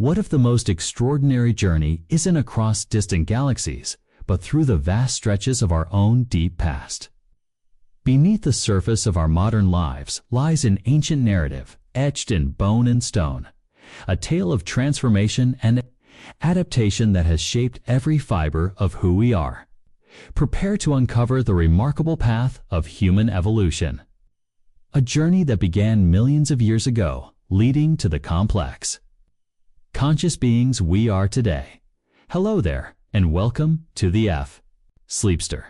What if the most extraordinary journey isn't across distant galaxies, but through the vast stretches of our own deep past? Beneath the surface of our modern lives lies an ancient narrative, etched in bone and stone, a tale of transformation and adaptation that has shaped every fiber of who we are. Prepare to uncover the remarkable path of human evolution. A journey that began millions of years ago, leading to the complex, conscious beings we are today. Hello there, and welcome to the Sleepster,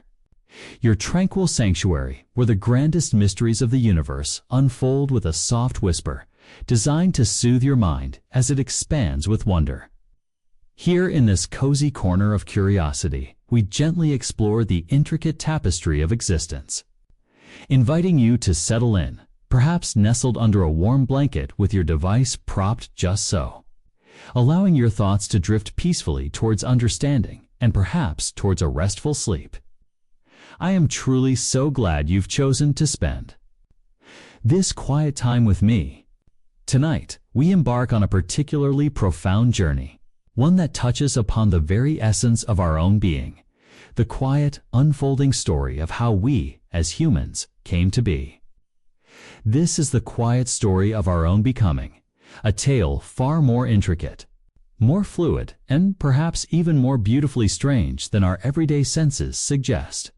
your tranquil sanctuary where the grandest mysteries of the universe unfold with a soft whisper, designed to soothe your mind as it expands with wonder. Here in this cozy corner of curiosity, we gently explore the intricate tapestry of existence, inviting you to settle in, perhaps nestled under a warm blanket with your device propped just so, allowing your thoughts to drift peacefully towards understanding and perhaps towards a restful sleep. I am truly so glad you've chosen to spend this quiet time with me. Tonight, we embark on a particularly profound journey, one that touches upon the very essence of our own being, the quiet, unfolding story of how we, as humans, came to be. This is the quiet story of our own becoming, a tale far more intricate, more fluid, and perhaps even more beautifully strange than our everyday senses suggest.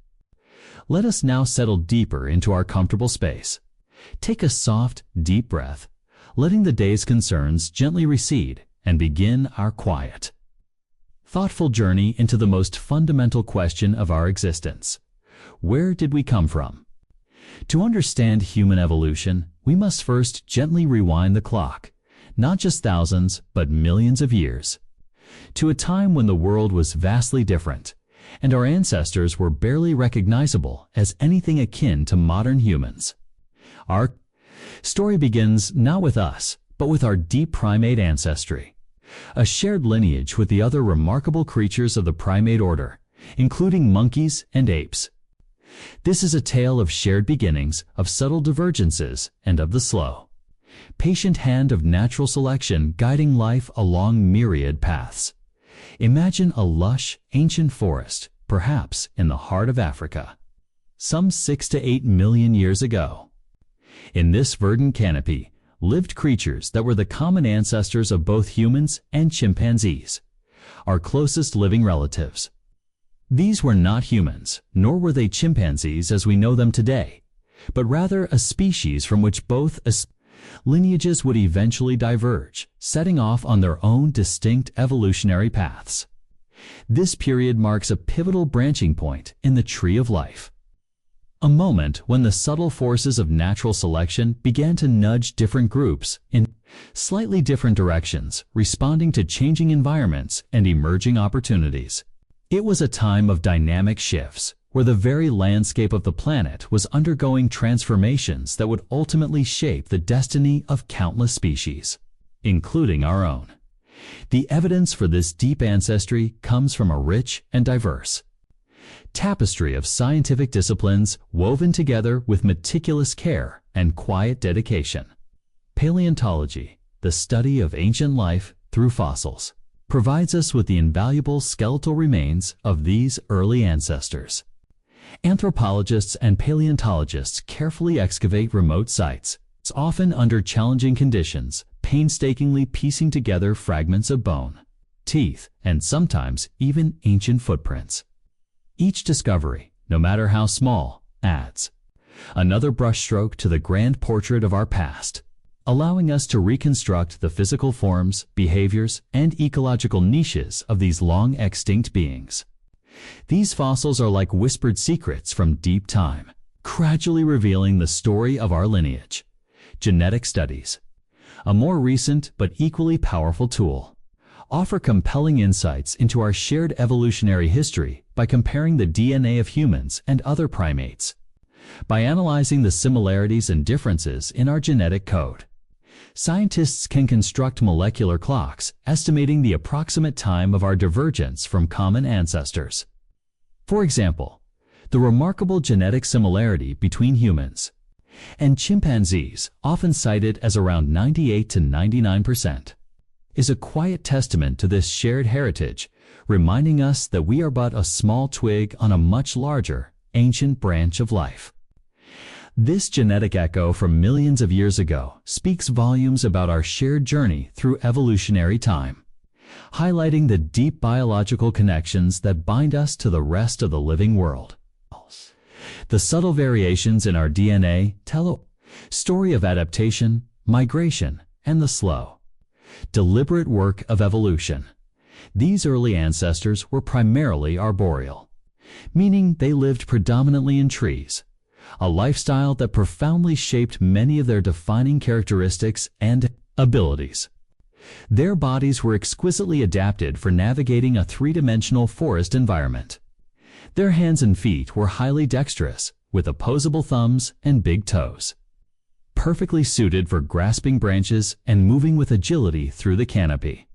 Let us now settle deeper into our comfortable space. Take a soft, deep breath, letting the day's concerns gently recede, and begin our quiet, thoughtful journey into the most fundamental question of our existence. Where did we come from? To understand human evolution, we must first gently rewind the clock, not just thousands, but millions of years, to a time when the world was vastly different, and our ancestors were barely recognizable as anything akin to modern humans. Our story begins not with us, but with our deep primate ancestry, a shared lineage with the other remarkable creatures of the primate order, including monkeys and apes. This is a tale of shared beginnings, of subtle divergences, and of the slow, patient hand of natural selection guiding life along myriad paths. Imagine a lush, ancient forest, perhaps in the heart of Africa, some 6 to 8 million years ago. In this verdant canopy lived creatures that were the common ancestors of both humans and chimpanzees, our closest living relatives. These were not humans, nor were they chimpanzees as we know them today, but rather a species from which both lineages would eventually diverge, setting off on their own distinct evolutionary paths. This period marks a pivotal branching point in the tree of life, a moment when the subtle forces of natural selection began to nudge different groups in slightly different directions, responding to changing environments and emerging opportunities. It was a time of dynamic shifts, where the very landscape of the planet was undergoing transformations that would ultimately shape the destiny of countless species, including our own. The evidence for this deep ancestry comes from a rich and diverse tapestry of scientific disciplines woven together with meticulous care and quiet dedication. Paleontology, the study of ancient life through fossils, provides us with the invaluable skeletal remains of these early ancestors. Anthropologists and paleontologists carefully excavate remote sites, often under challenging conditions, painstakingly piecing together fragments of bone, teeth, and sometimes even ancient footprints. Each discovery, no matter how small, adds another brushstroke to the grand portrait of our past, allowing us to reconstruct the physical forms, behaviors, and ecological niches of these long extinct beings. These fossils are like whispered secrets from deep time, gradually revealing the story of our lineage. Genetic studies, a more recent but equally powerful tool, offer compelling insights into our shared evolutionary history by comparing the DNA of humans and other primates. By analyzing the similarities and differences in our genetic code, scientists can construct molecular clocks estimating the approximate time of our divergence from common ancestors. For example, the remarkable genetic similarity between humans and chimpanzees, often cited as around 98 to 99%, is a quiet testament to this shared heritage, reminding us that we are but a small twig on a much larger, ancient branch of life. This genetic echo from millions of years ago speaks volumes about our shared journey through evolutionary time, highlighting the deep biological connections that bind us to the rest of the living world. The subtle variations in our DNA tell a story of adaptation, migration, and the slow, deliberate work of evolution. These early ancestors were primarily arboreal, meaning they lived predominantly in trees, a lifestyle that profoundly shaped many of their defining characteristics and abilities. Their bodies were exquisitely adapted for navigating a three-dimensional forest environment. Their hands and feet were highly dexterous, with opposable thumbs and big toes, perfectly suited for grasping branches and moving with agility through the canopy.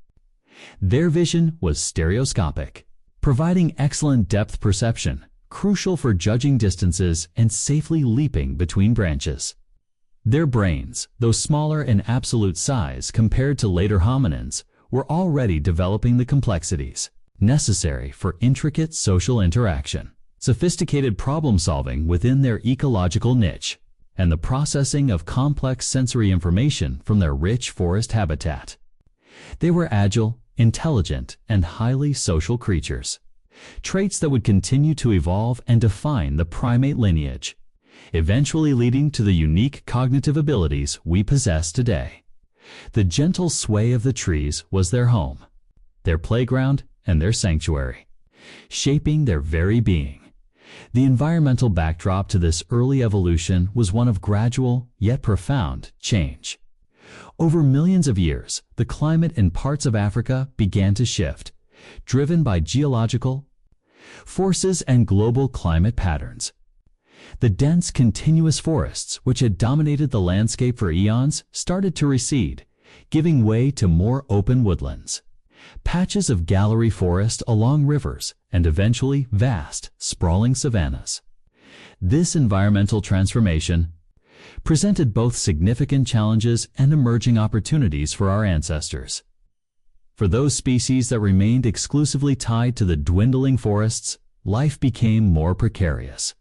Their vision was stereoscopic, providing excellent depth perception, crucial for judging distances and safely leaping between branches. Their brains, though smaller in absolute size compared to later hominins, were already developing the complexities necessary for intricate social interaction, sophisticated problem-solving within their ecological niche, and the processing of complex sensory information from their rich forest habitat. They were agile, intelligent, and highly social creatures, traits that would continue to evolve and define the primate lineage, eventually leading to the unique cognitive abilities we possess today. The gentle sway of the trees was their home, their playground, and their sanctuary, shaping their very being. The environmental backdrop to this early evolution was one of gradual, yet profound, change. Over millions of years, the climate in parts of Africa began to shift, driven by geological forces and global climate patterns. The dense, continuous forests, which had dominated the landscape for eons, started to recede, giving way to more open woodlands, patches of gallery forest along rivers, and eventually vast, sprawling savannas. This environmental transformation presented both significant challenges and emerging opportunities for our ancestors. For those species that remained exclusively tied to the dwindling forests, life became more precarious.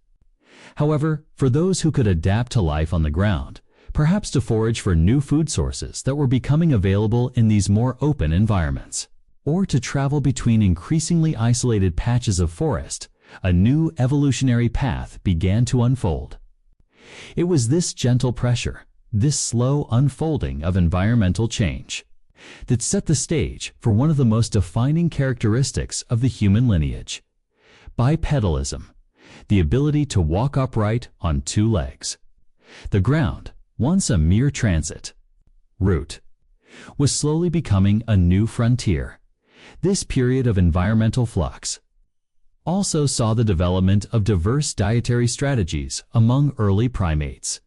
However, for those who could adapt to life on the ground, perhaps to forage for new food sources that were becoming available in these more open environments, or to travel between increasingly isolated patches of forest, a new evolutionary path began to unfold. It was this gentle pressure, this slow unfolding of environmental change, that set the stage for one of the most defining characteristics of the human lineage: bipedalism, the ability to walk upright on two legs. The ground, once a mere transit route, was slowly becoming a new frontier. This period of environmental flux also saw the development of diverse dietary strategies among early primates.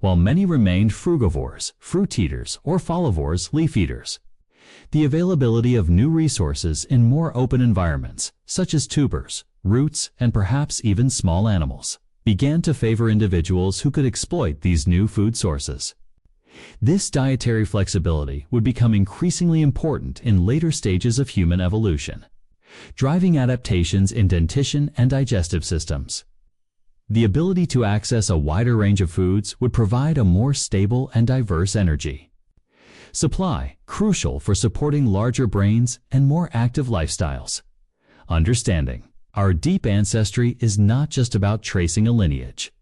While many remained frugivores, fruit eaters, or folivores, leaf eaters, the availability of new resources in more open environments, such as tubers, roots, and perhaps even small animals, began to favor individuals who could exploit these new food sources. This dietary flexibility would become increasingly important in later stages of human evolution, driving adaptations in dentition and digestive systems. The ability to access a wider range of foods would provide a more stable and diverse energy supply, crucial for supporting larger brains and more active lifestyles. Understanding our deep ancestry is not just about tracing a lineage.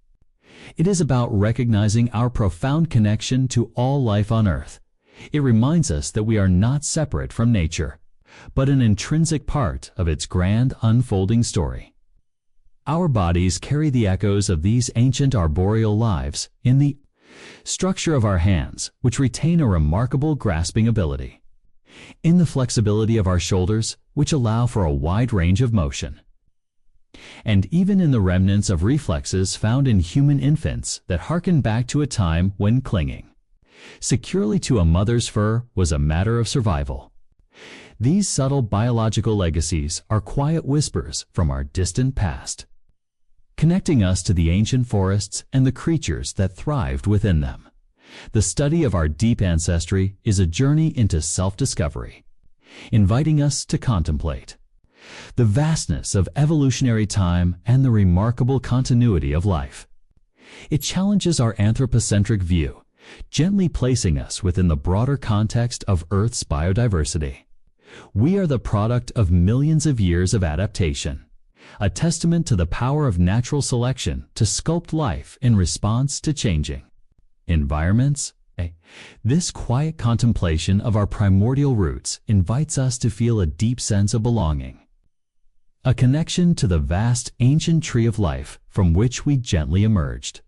It is about recognizing our profound connection to all life on Earth. It reminds us that we are not separate from nature, but an intrinsic part of its grand unfolding story. Our bodies carry the echoes of these ancient arboreal lives in the structure of our hands, which retain a remarkable grasping ability, in the flexibility of our shoulders, which allow for a wide range of motion, and even in the remnants of reflexes found in human infants that harken back to a time when clinging securely to a mother's fur was a matter of survival. These subtle biological legacies are quiet whispers from our distant past, connecting us to the ancient forests and the creatures that thrived within them. The study of our deep ancestry is a journey into self-discovery, inviting us to contemplate the vastness of evolutionary time and the remarkable continuity of life. It challenges our anthropocentric view, gently placing us within the broader context of Earth's biodiversity. We are the product of millions of years of adaptation, a testament to the power of natural selection to sculpt life in response to changing environments. This quiet contemplation of our primordial roots invites us to feel a deep sense of belonging, a connection to the vast ancient tree of life from which we gently emerged.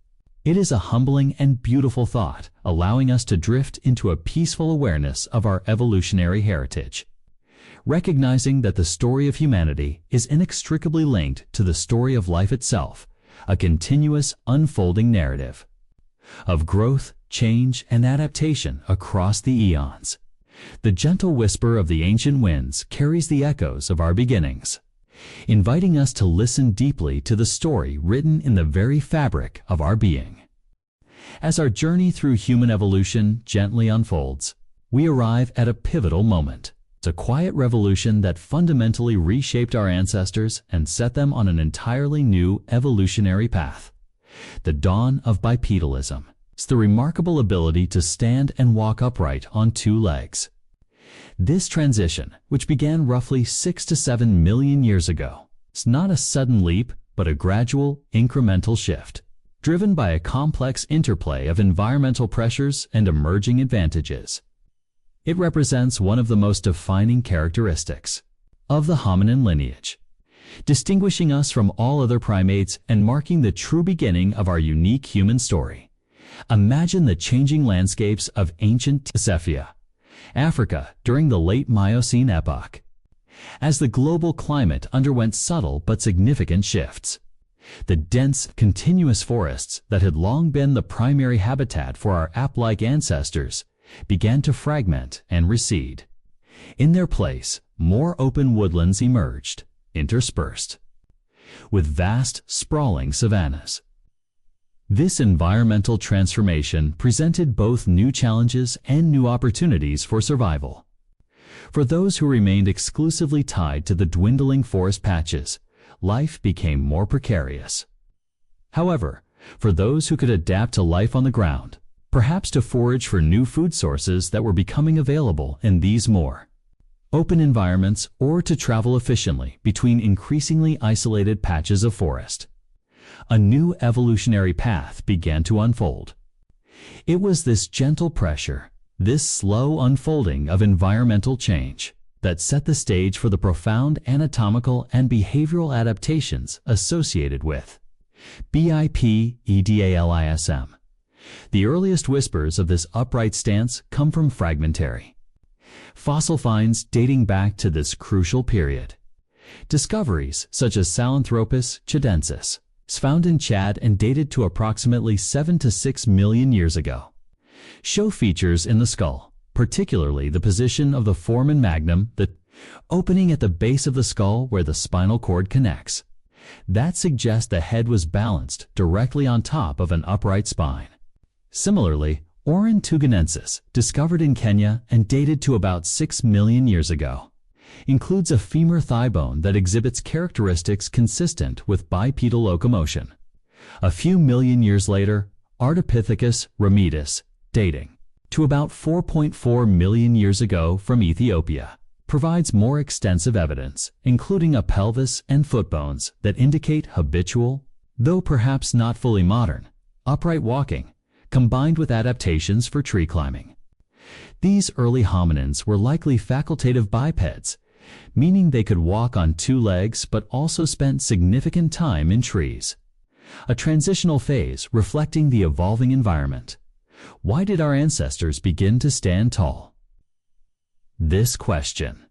It is a humbling and beautiful thought, allowing us to drift into a peaceful awareness of our evolutionary heritage, recognizing that the story of humanity is inextricably linked to the story of life itself, a continuous unfolding narrative of growth, change, and adaptation across the eons. The gentle whisper of the ancient winds carries the echoes of our beginnings, inviting us to listen deeply to the story written in the very fabric of our being. As our journey through human evolution gently unfolds, we arrive at a pivotal moment. It's a quiet revolution that fundamentally reshaped our ancestors and set them on an entirely new evolutionary path. The dawn of bipedalism. It's the remarkable ability to stand and walk upright on two legs. This transition, which began roughly 6 to 7 million years ago, is not a sudden leap, but a gradual, incremental shift, driven by a complex interplay of environmental pressures and emerging advantages. It represents one of the most defining characteristics of the hominin lineage, distinguishing us from all other primates and marking the true beginning of our unique human story. Imagine the changing landscapes of ancient Cephia, Africa during the late Miocene epoch, as the global climate underwent subtle but significant shifts. The dense, continuous forests that had long been the primary habitat for our ape-like ancestors began to fragment and recede. In their place, more open woodlands emerged, interspersed with vast, sprawling savannas. This environmental transformation presented both new challenges and new opportunities for survival. For those who remained exclusively tied to the dwindling forest patches, life became more precarious. However, for those who could adapt to life on the ground, perhaps to forage for new food sources that were becoming available in these more open environments, or to travel efficiently between increasingly isolated patches of forest, a new evolutionary path began to unfold. It was this gentle pressure, this slow unfolding of environmental change, that set the stage for the profound anatomical and behavioral adaptations associated with bipedalism. The earliest whispers of this upright stance come from fragmentary fossil finds dating back to this crucial period. Discoveries such as Sahelanthropus chidensis, found in Chad and dated to approximately 7 to 6 million years ago, show features in the skull, particularly the position of the foramen magnum, the opening at the base of the skull where the spinal cord connects, that suggest the head was balanced directly on top of an upright spine. Similarly, Orantuganensis, discovered in Kenya and dated to about 6 million years ago, includes a femur thigh bone that exhibits characteristics consistent with bipedal locomotion. A few million years later, Ardipithecus ramidus, dating to about 4.4 million years ago from Ethiopia, provides more extensive evidence, including a pelvis and foot bones that indicate habitual, though perhaps not fully modern, upright walking, combined with adaptations for tree climbing. These early hominins were likely facultative bipeds, meaning they could walk on two legs but also spent significant time in trees. A transitional phase reflecting the evolving environment. Why did our ancestors begin to stand tall? This question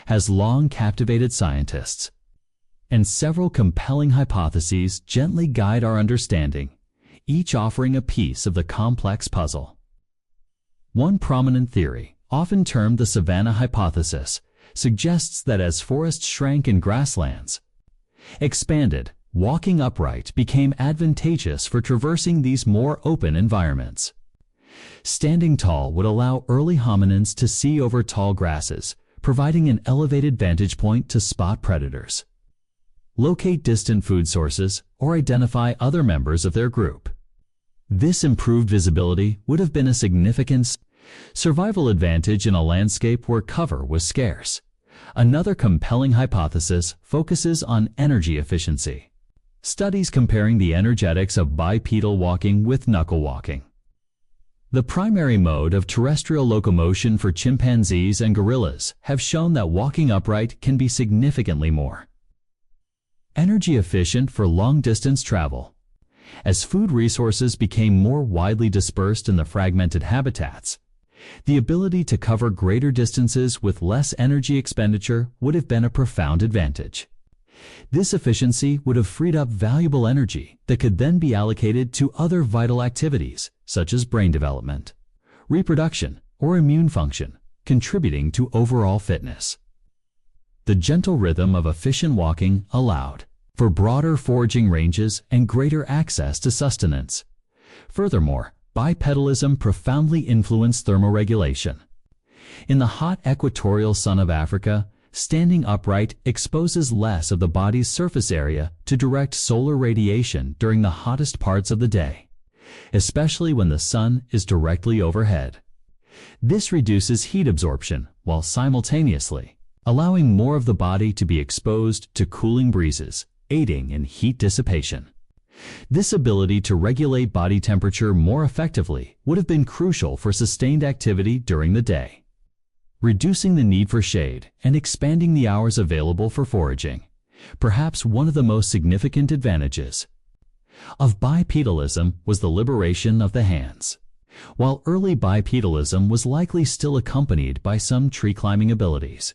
has long captivated scientists, and several compelling hypotheses gently guide our understanding, each offering a piece of the complex puzzle. One prominent theory, often termed the savanna hypothesis, suggests that as forests shrank and grasslands expanded, walking upright became advantageous for traversing these more open environments. Standing tall would allow early hominins to see over tall grasses, providing an elevated vantage point to spot predators, locate distant food sources, or identify other members of their group. This improved visibility would have been a significant survival advantage in a landscape where cover was scarce. Another compelling hypothesis focuses on energy efficiency. Studies comparing the energetics of bipedal walking with knuckle walking, the primary mode of terrestrial locomotion for chimpanzees and gorillas, have shown that walking upright can be significantly more energy efficient for long-distance travel. As food resources became more widely dispersed in the fragmented habitats, the ability to cover greater distances with less energy expenditure would have been a profound advantage. This efficiency would have freed up valuable energy that could then be allocated to other vital activities, such as brain development, reproduction, or immune function, contributing to overall fitness. The gentle rhythm of efficient walking allowed for broader foraging ranges and greater access to sustenance. Furthermore, bipedalism profoundly influenced thermoregulation. In the hot equatorial sun of Africa, standing upright exposes less of the body's surface area to direct solar radiation during the hottest parts of the day, especially when the sun is directly overhead. This reduces heat absorption while simultaneously allowing more of the body to be exposed to cooling breezes, aiding in heat dissipation. This ability to regulate body temperature more effectively would have been crucial for sustained activity during the day, reducing the need for shade and expanding the hours available for foraging. Perhaps one of the most significant advantages of bipedalism was the liberation of the hands. While early bipedalism was likely still accompanied by some tree climbing abilities,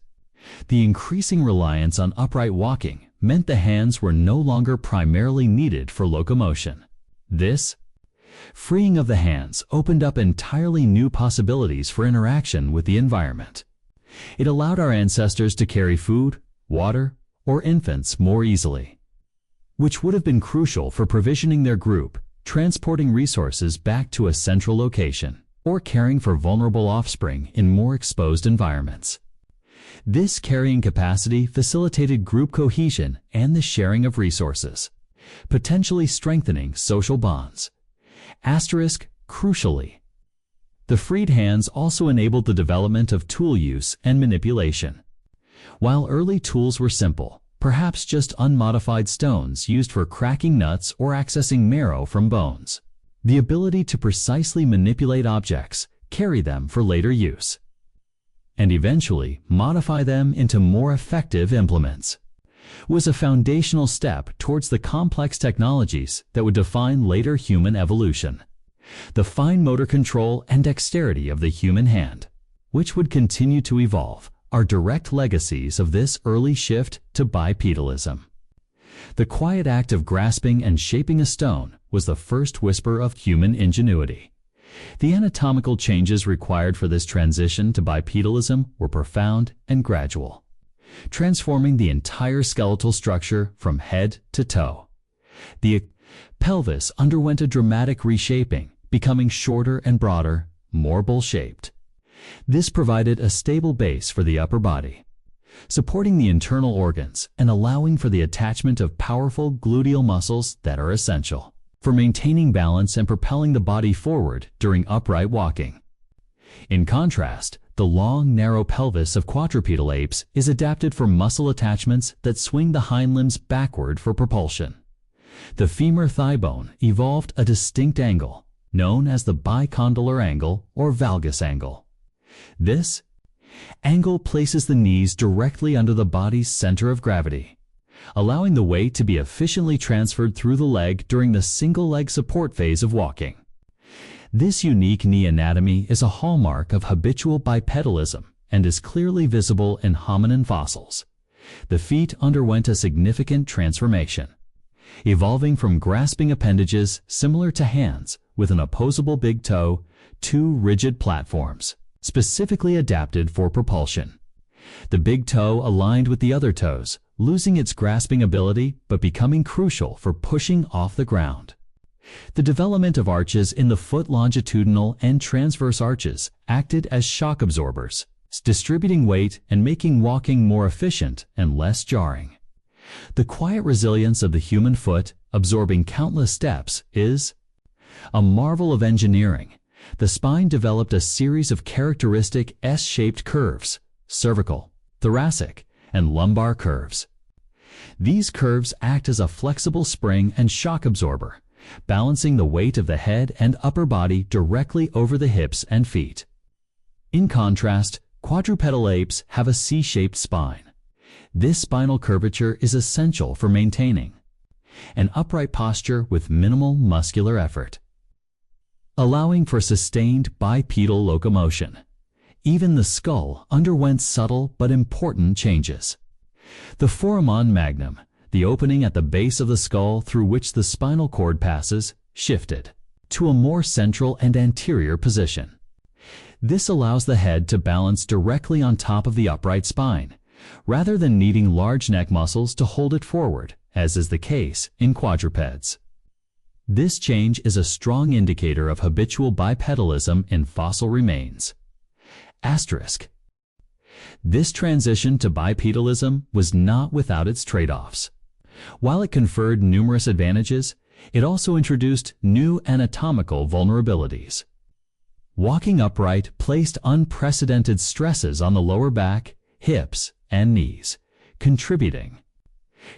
the increasing reliance on upright walking meant the hands were no longer primarily needed for locomotion. This freeing of the hands opened up entirely new possibilities for interaction with the environment. It allowed our ancestors to carry food, water, or infants more easily, which would have been crucial for provisioning their group, transporting resources back to a central location, or caring for vulnerable offspring in more exposed environments. This carrying capacity facilitated group cohesion and the sharing of resources, potentially strengthening social bonds. Crucially, the freed hands also enabled the development of tool use and manipulation. While early tools were simple, perhaps just unmodified stones used for cracking nuts or accessing marrow from bones, the ability to precisely manipulate objects, carry them for later use, and eventually modify them into more effective implements, was a foundational step towards the complex technologies that would define later human evolution. The fine motor control and dexterity of the human hand, which would continue to evolve, are direct legacies of this early shift to bipedalism. The quiet act of grasping and shaping a stone was the first whisper of human ingenuity. The anatomical changes required for this transition to bipedalism were profound and gradual, transforming the entire skeletal structure from head to toe. The pelvis underwent a dramatic reshaping, becoming shorter and broader, more bowl-shaped. This provided a stable base for the upper body, supporting the internal organs and allowing for the attachment of powerful gluteal muscles that are essential for maintaining balance and propelling the body forward during upright walking. In contrast, the long, narrow pelvis of quadrupedal apes is adapted for muscle attachments that swing the hind limbs backward for propulsion. The femur thigh bone evolved a distinct angle, known as the bicondylar angle or valgus angle. This angle places the knees directly under the body's center of gravity, allowing the weight to be efficiently transferred through the leg during the single leg support phase of walking. This unique knee anatomy is a hallmark of habitual bipedalism and is clearly visible in hominin fossils. The feet underwent a significant transformation, evolving from grasping appendages similar to hands with an opposable big toe to rigid platforms, specifically adapted for propulsion. The big toe aligned with the other toes, losing its grasping ability but becoming crucial for pushing off the ground. The development of arches in the foot, longitudinal and transverse arches, acted as shock absorbers, distributing weight and making walking more efficient and less jarring. The quiet resilience of the human foot, absorbing countless steps, is a marvel of engineering. The spine developed a series of characteristic S-shaped curves, cervical, thoracic, and lumbar curves. These curves act as a flexible spring and shock absorber, balancing the weight of the head and upper body directly over the hips and feet. In contrast, quadrupedal apes have a C-shaped spine. This spinal curvature is essential for maintaining an upright posture with minimal muscular effort, allowing for sustained bipedal locomotion. Even the skull underwent subtle but important changes. The foramen magnum, the opening at the base of the skull through which the spinal cord passes, shifted to a more central and anterior position. This allows the head to balance directly on top of the upright spine, rather than needing large neck muscles to hold it forward, as is the case in quadrupeds. This change is a strong indicator of habitual bipedalism in fossil remains. Asterisk. This transition to bipedalism was not without its trade-offs. While it conferred numerous advantages, it also introduced new anatomical vulnerabilities. Walking upright placed unprecedented stresses on the lower back, hips, and knees, contributing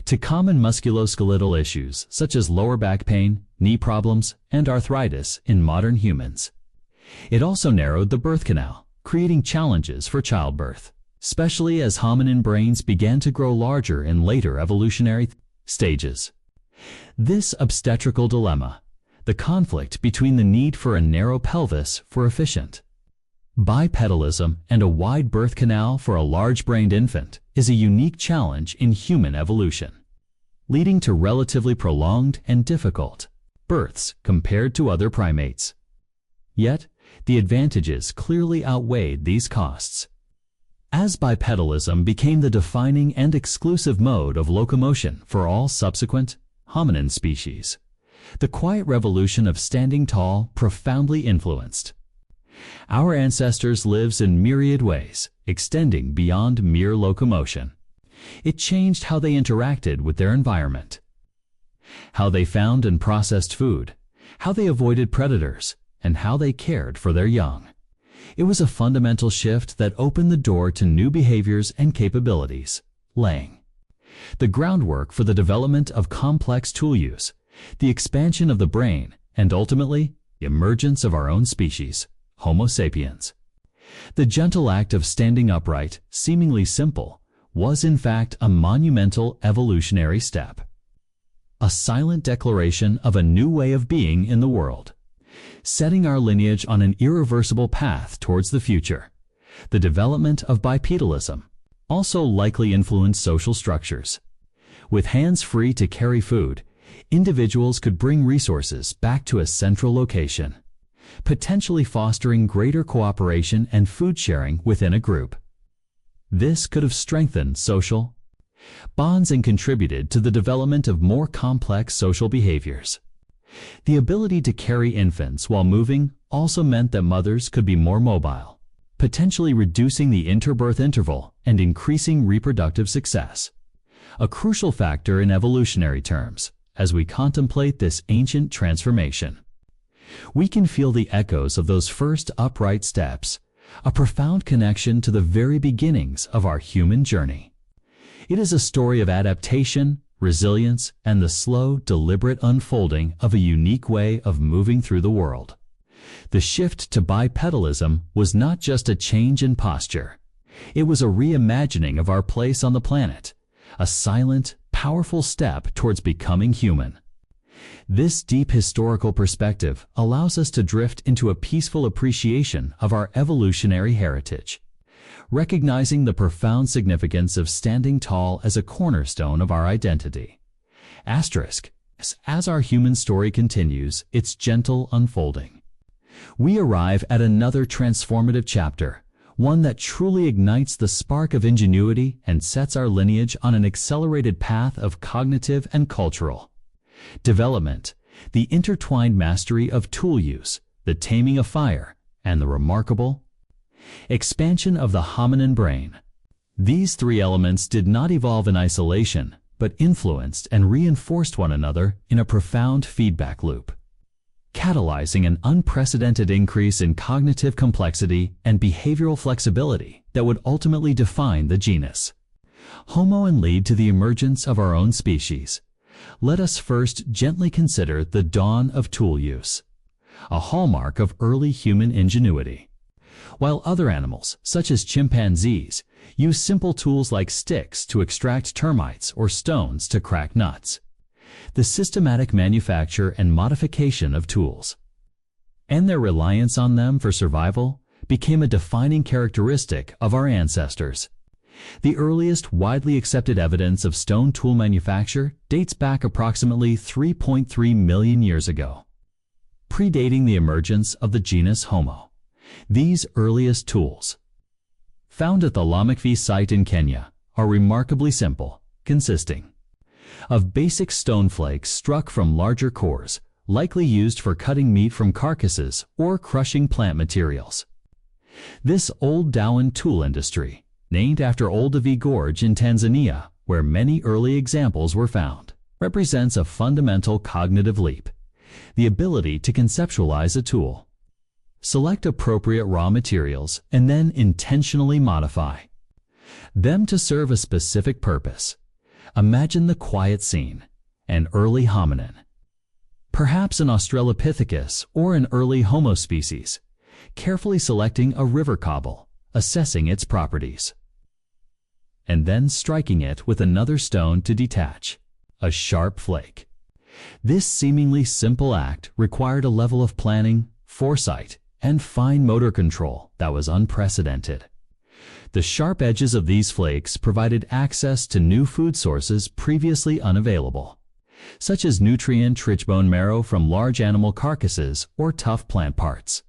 to common musculoskeletal issues such as lower back pain, knee problems, and arthritis in modern humans. It also narrowed the birth canal, creating challenges for childbirth, especially as hominin brains began to grow larger in later evolutionary stages. This obstetrical dilemma, the conflict between the need for a narrow pelvis for efficient bipedalism and a wide birth canal for a large-brained infant, is a unique challenge in human evolution, leading to relatively prolonged and difficult births compared to other primates. Yet, the advantages clearly outweighed these costs. As bipedalism became the defining and exclusive mode of locomotion for all subsequent hominin species, the quiet revolution of standing tall profoundly influenced our ancestors' lives in myriad ways, extending beyond mere locomotion. It changed how they interacted with their environment, how they found and processed food, how they avoided predators, and how they cared for their young. It was a fundamental shift that opened the door to new behaviors and capabilities, laying the groundwork for the development of complex tool use, the expansion of the brain, and ultimately, the emergence of our own species, Homo sapiens. The gentle act of standing upright, seemingly simple, was in fact a monumental evolutionary step, a silent declaration of a new way of being in the world, setting our lineage on an irreversible path towards the future. The development of bipedalism also likely influenced social structures. With hands free to carry food, individuals could bring resources back to a central location, potentially fostering greater cooperation and food sharing within a group. This could have strengthened social bonds and contributed to the development of more complex social behaviors. The ability to carry infants while moving also meant that mothers could be more mobile, potentially reducing the interbirth interval and increasing reproductive success, a crucial factor in evolutionary terms as we contemplate this ancient transformation. We can feel the echoes of those first upright steps, a profound connection to the very beginnings of our human journey. It is a story of adaptation, resilience, and the slow, deliberate unfolding of a unique way of moving through the world. The shift to bipedalism was not just a change in posture. It was a reimagining of our place on the planet, a silent, powerful step towards becoming human. This deep historical perspective allows us to drift into a peaceful appreciation of our evolutionary heritage, recognizing the profound significance of standing tall as a cornerstone of our identity. Asterisk. As our human story continues its gentle unfolding, we arrive at another transformative chapter, one that truly ignites the spark of ingenuity and sets our lineage on an accelerated path of cognitive and cultural development. the intertwined mastery of tool use, the taming of fire, and the remarkable expansion of the hominin brain. These three elements did not evolve in isolation, but influenced and reinforced one another in a profound feedback loop, catalyzing an unprecedented increase in cognitive complexity and behavioral flexibility that would ultimately define the genus Homo and lead to the emergence of our own species. Let us first gently consider the dawn of tool use, a hallmark of early human ingenuity. While other animals, such as chimpanzees, use simple tools like sticks to extract termites or stones to crack nuts, the systematic manufacture and modification of tools, and their reliance on them for survival, became a defining characteristic of our ancestors. The earliest widely accepted evidence of stone tool manufacture dates back approximately 3.3 million years ago, predating the emergence of the genus Homo. These earliest tools, found at the Lamekvi site in Kenya, are remarkably simple, consisting of basic stone flakes struck from larger cores, likely used for cutting meat from carcasses or crushing plant materials. This old Dowan tool industry, named after Olduvai Gorge in Tanzania, where many early examples were found, represents a fundamental cognitive leap: the ability to conceptualize a tool, select appropriate raw materials, and then intentionally modify them to serve a specific purpose. Imagine the quiet scene: an early hominin, perhaps an Australopithecus or an early Homo species, carefully selecting a river cobble, assessing its properties, and then striking it with another stone to detach a sharp flake. This seemingly simple act required a level of planning, foresight, and fine motor control that was unprecedented. The sharp edges of these flakes provided access to new food sources previously unavailable, such as nutrient-rich bone marrow from large animal carcasses or tough plant parts.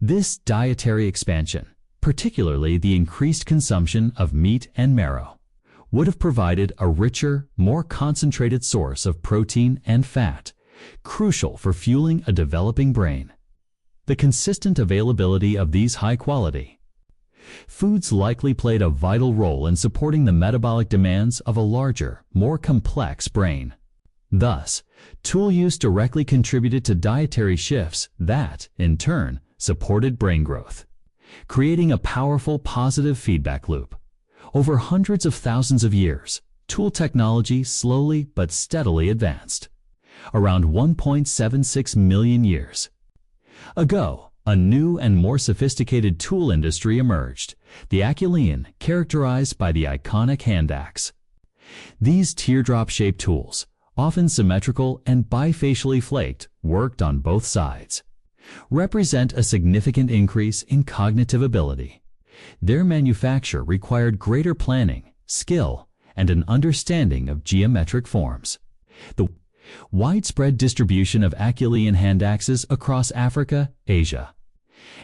This dietary expansion, particularly the increased consumption of meat and marrow, would have provided a richer, more concentrated source of protein and fat, crucial for fueling a developing brain. The consistent availability of these high-quality foods likely played a vital role in supporting the metabolic demands of a larger, more complex brain. Thus, tool use directly contributed to dietary shifts that, in turn, supported brain growth, creating a powerful positive feedback loop. Over hundreds of thousands of years, tool technology slowly but steadily advanced. Around 1.76 million years ago, a new and more sophisticated tool industry emerged, the Acheulean, characterized by the iconic hand axe. These teardrop-shaped tools, often symmetrical and bifacially flaked, worked on both sides, represent a significant increase in cognitive ability. Their manufacture required greater planning, skill, and an understanding of geometric forms. The widespread distribution of Acheulean hand axes across Africa, Asia,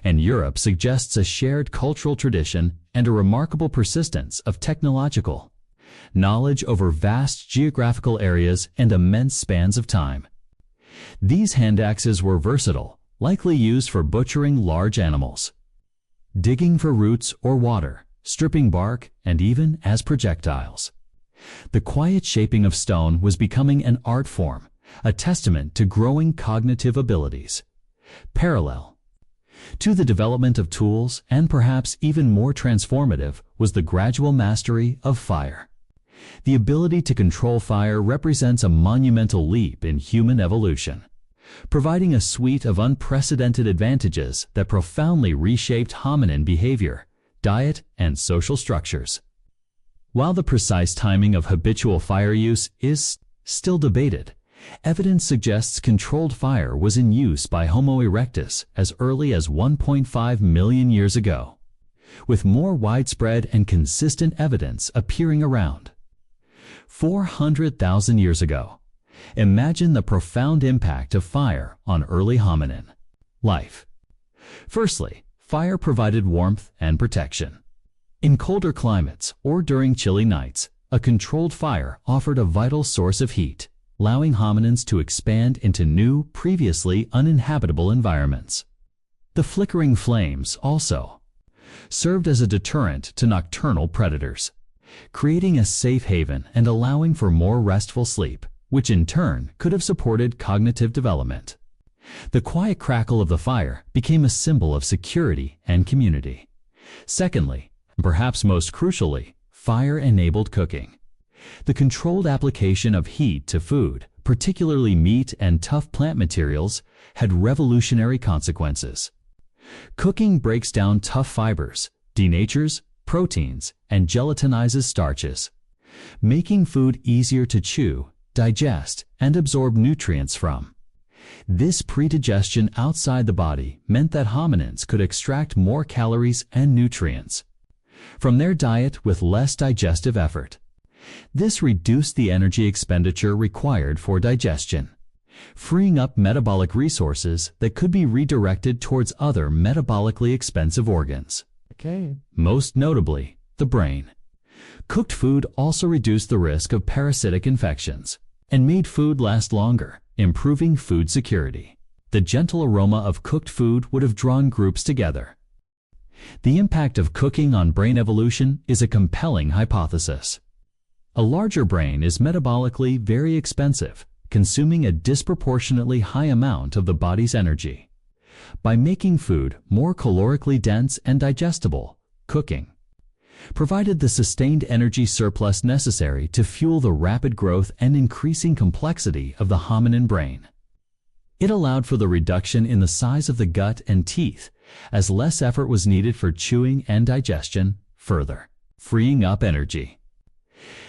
and Europe suggests a shared cultural tradition and a remarkable persistence of technological knowledge over vast geographical areas and immense spans of time. These hand axes were versatile, likely used for butchering large animals, digging for roots or water, stripping bark, and even as projectiles. The quiet shaping of stone was becoming an art form, a testament to growing cognitive abilities. Parallel to the development of tools, and perhaps even more transformative, was the gradual mastery of fire. The ability to control fire represents a monumental leap in human evolution, providing a suite of unprecedented advantages that profoundly reshaped hominin behavior, diet, and social structures. While the precise timing of habitual fire use is still debated, evidence suggests controlled fire was in use by Homo erectus as early as 1.5 million years ago, with more widespread and consistent evidence appearing around 400,000 years ago. Imagine the profound impact of fire on early hominin life. Firstly, fire provided warmth and protection. In colder climates or during chilly nights, a controlled fire offered a vital source of heat, allowing hominins to expand into new, previously uninhabitable environments. The flickering flames also served as a deterrent to nocturnal predators, creating a safe haven and allowing for more restful sleep, which in turn could have supported cognitive development. The quiet crackle of the fire became a symbol of security and community. Secondly, and perhaps most crucially, fire-enabled cooking. The controlled application of heat to food, particularly meat and tough plant materials, had revolutionary consequences. Cooking breaks down tough fibers, denatures proteins, and gelatinizes starches, making food easier to chew, digest, and absorb nutrients from. This predigestion outside the body meant that hominins could extract more calories and nutrients from their diet with less digestive effort. This reduced the energy expenditure required for digestion, freeing up metabolic resources that could be redirected towards other metabolically expensive organs. Most notably, the brain. Cooked food also reduced the risk of parasitic infections and made food last longer, improving food security. The gentle aroma of cooked food would have drawn groups together. The impact of cooking on brain evolution is a compelling hypothesis. A larger brain is metabolically very expensive, consuming a disproportionately high amount of the body's energy. By making food more calorically dense and digestible, cooking provided the sustained energy surplus necessary to fuel the rapid growth and increasing complexity of the hominin brain. It allowed for the reduction in the size of the gut and teeth, as less effort was needed for chewing and digestion, further freeing up energy.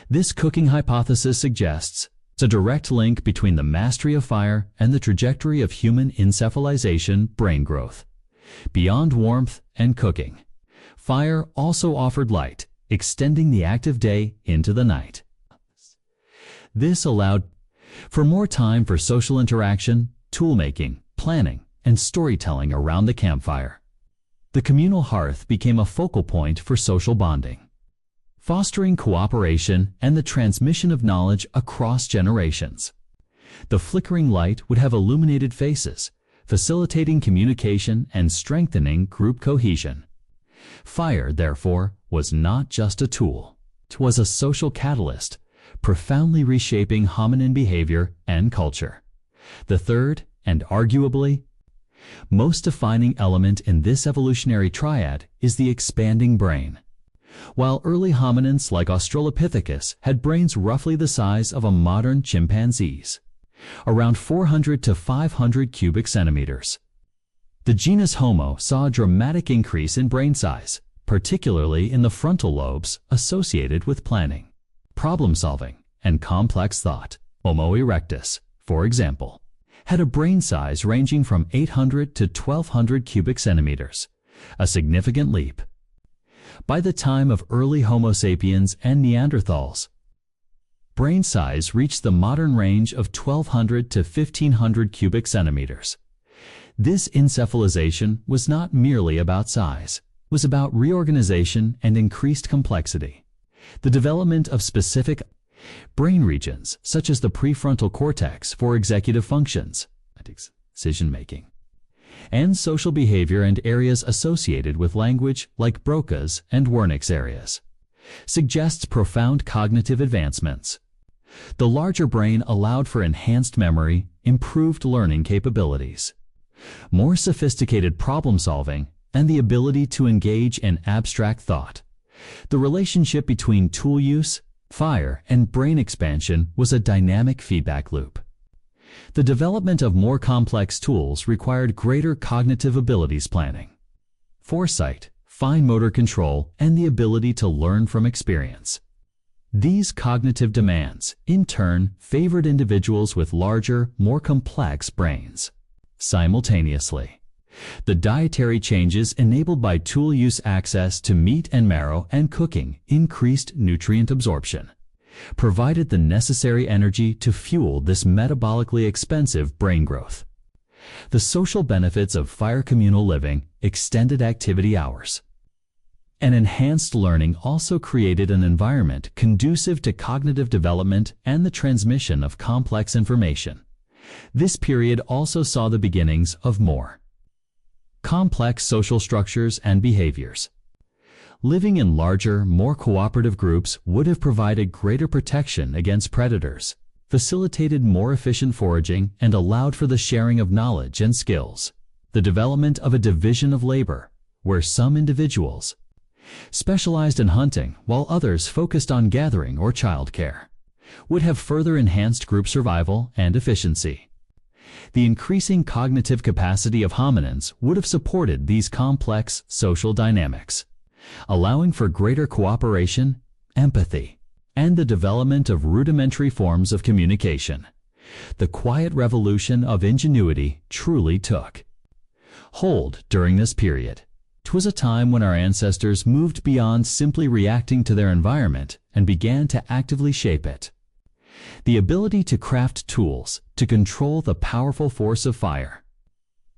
This cooking hypothesis suggests a direct link between the mastery of fire and the trajectory of human encephalization brain growth. Beyond warmth and cooking, fire also offered light, extending the active day into the night. This allowed for more time for social interaction, tool-making, planning, and storytelling around the campfire. The communal hearth became a focal point for social bonding, fostering cooperation and the transmission of knowledge across generations. The flickering light would have illuminated faces, facilitating communication and strengthening group cohesion. Fire, therefore, was not just a tool. It was a social catalyst, profoundly reshaping hominin behavior and culture. The third, and arguably most defining element in this evolutionary triad is the expanding brain. While early hominins like Australopithecus had brains roughly the size of a modern chimpanzee's, around 400 to 500 cubic centimeters, the genus Homo saw a dramatic increase in brain size, particularly in the frontal lobes associated with planning, problem-solving, and complex thought. Homo erectus, for example, had a brain size ranging from 800 to 1200 cubic centimeters, a significant leap. By the time of early Homo sapiens and Neanderthals, brain size reached the modern range of 1200 to 1500 cubic centimeters. This encephalization was not merely about size. It was about reorganization and increased complexity. The development of specific brain regions, such as the prefrontal cortex for executive functions, decision-making, and social behavior, and areas associated with language like Broca's and Wernicke's areas, suggests profound cognitive advancements. The larger brain allowed for enhanced memory, improved learning capabilities, more sophisticated problem-solving, and the ability to engage in abstract thought. The relationship between tool use, fire, and brain expansion was a dynamic feedback loop. The development of more complex tools required greater cognitive abilities planning, foresight, fine motor control, and the ability to learn from experience. These cognitive demands, in turn, favored individuals with larger, more complex brains. Simultaneously, the dietary changes enabled by tool use, access to meat and marrow, and cooking increased nutrient absorption, provided the necessary energy to fuel this metabolically expensive brain growth. The social benefits of fire communal living, extended activity hours, And enhanced learning also created an environment conducive to cognitive development and the transmission of complex information. This period also saw the beginnings of more complex social structures and behaviors. Living in larger, more cooperative groups would have provided greater protection against predators, facilitated more efficient foraging, and allowed for the sharing of knowledge and skills. The development of a division of labor, where some individuals specialized in hunting while others focused on gathering or childcare, would have further enhanced group survival and efficiency. The increasing cognitive capacity of hominins would have supported these complex social dynamics, allowing for greater cooperation, empathy, and the development of rudimentary forms of communication. The quiet revolution of ingenuity truly took hold during this period. 'Twas a time when our ancestors moved beyond simply reacting to their environment and began to actively shape it. The ability to craft tools, to control the powerful force of fire,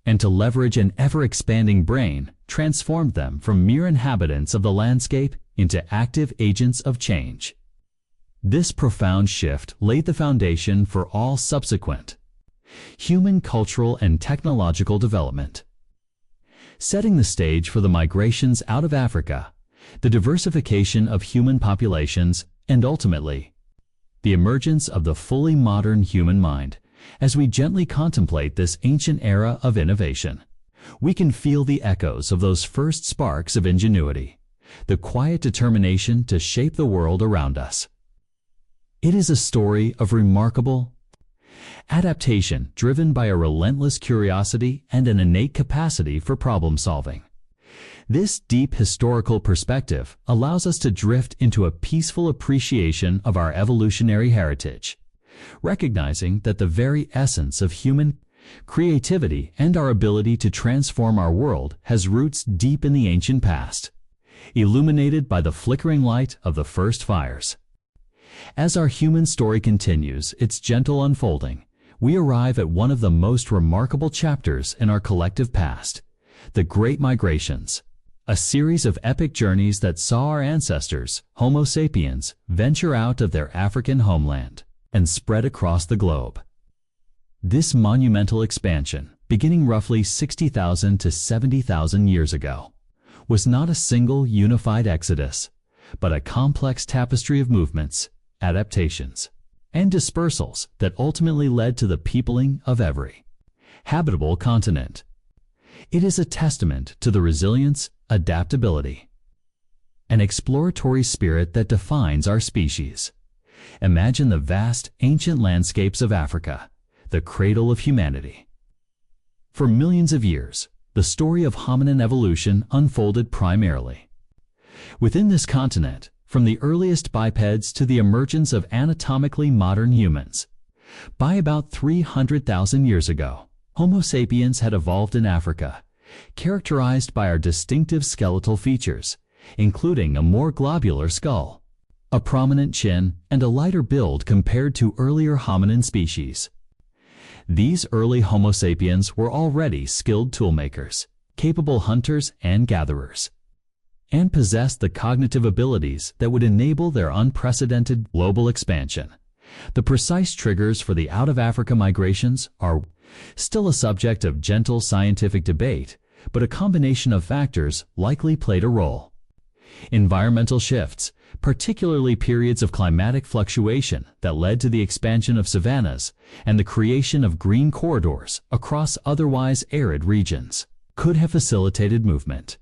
and to leverage an ever-expanding brain transformed them from mere inhabitants of the landscape into active agents of change. This profound shift laid the foundation for all subsequent human cultural and technological development, setting the stage for the migrations out of Africa, the diversification of human populations, and ultimately, the emergence of the fully modern human mind. As we gently contemplate this ancient era of innovation, we can feel the echoes of those first sparks of ingenuity, the quiet determination to shape the world around us. It is a story of remarkable adaptation driven by a relentless curiosity and an innate capacity for problem solving. This deep historical perspective allows us to drift into a peaceful appreciation of our evolutionary heritage, recognizing that the very essence of human creativity and our ability to transform our world has roots deep in the ancient past, illuminated by the flickering light of the first fires. As our human story continues its gentle unfolding, we arrive at one of the most remarkable chapters in our collective past, the Great Migrations, a series of epic journeys that saw our ancestors, Homo sapiens, venture out of their African homeland and spread across the globe. This monumental expansion, beginning roughly 60,000 to 70,000 years ago, was not a single unified exodus, but a complex tapestry of movements, adaptations, and dispersals that ultimately led to the peopling of every habitable continent. It is a testament to the resilience, adaptability, and exploratory spirit that defines our species. Imagine the vast, ancient landscapes of Africa, the cradle of humanity. For millions of years, the story of hominin evolution unfolded primarily within this continent, from the earliest bipeds to the emergence of anatomically modern humans. By about 300,000 years ago, Homo sapiens had evolved in Africa, characterized by our distinctive skeletal features, including a more globular skull, a prominent chin, and a lighter build compared to earlier hominin species. These early Homo sapiens were already skilled toolmakers, capable hunters and gatherers, and possessed the cognitive abilities that would enable their unprecedented global expansion. The precise triggers for the out-of-Africa migrations are still a subject of gentle scientific debate, but a combination of factors likely played a role. Environmental shifts, particularly periods of climatic fluctuation that led to the expansion of savannas and the creation of green corridors across otherwise arid regions, could have facilitated movement.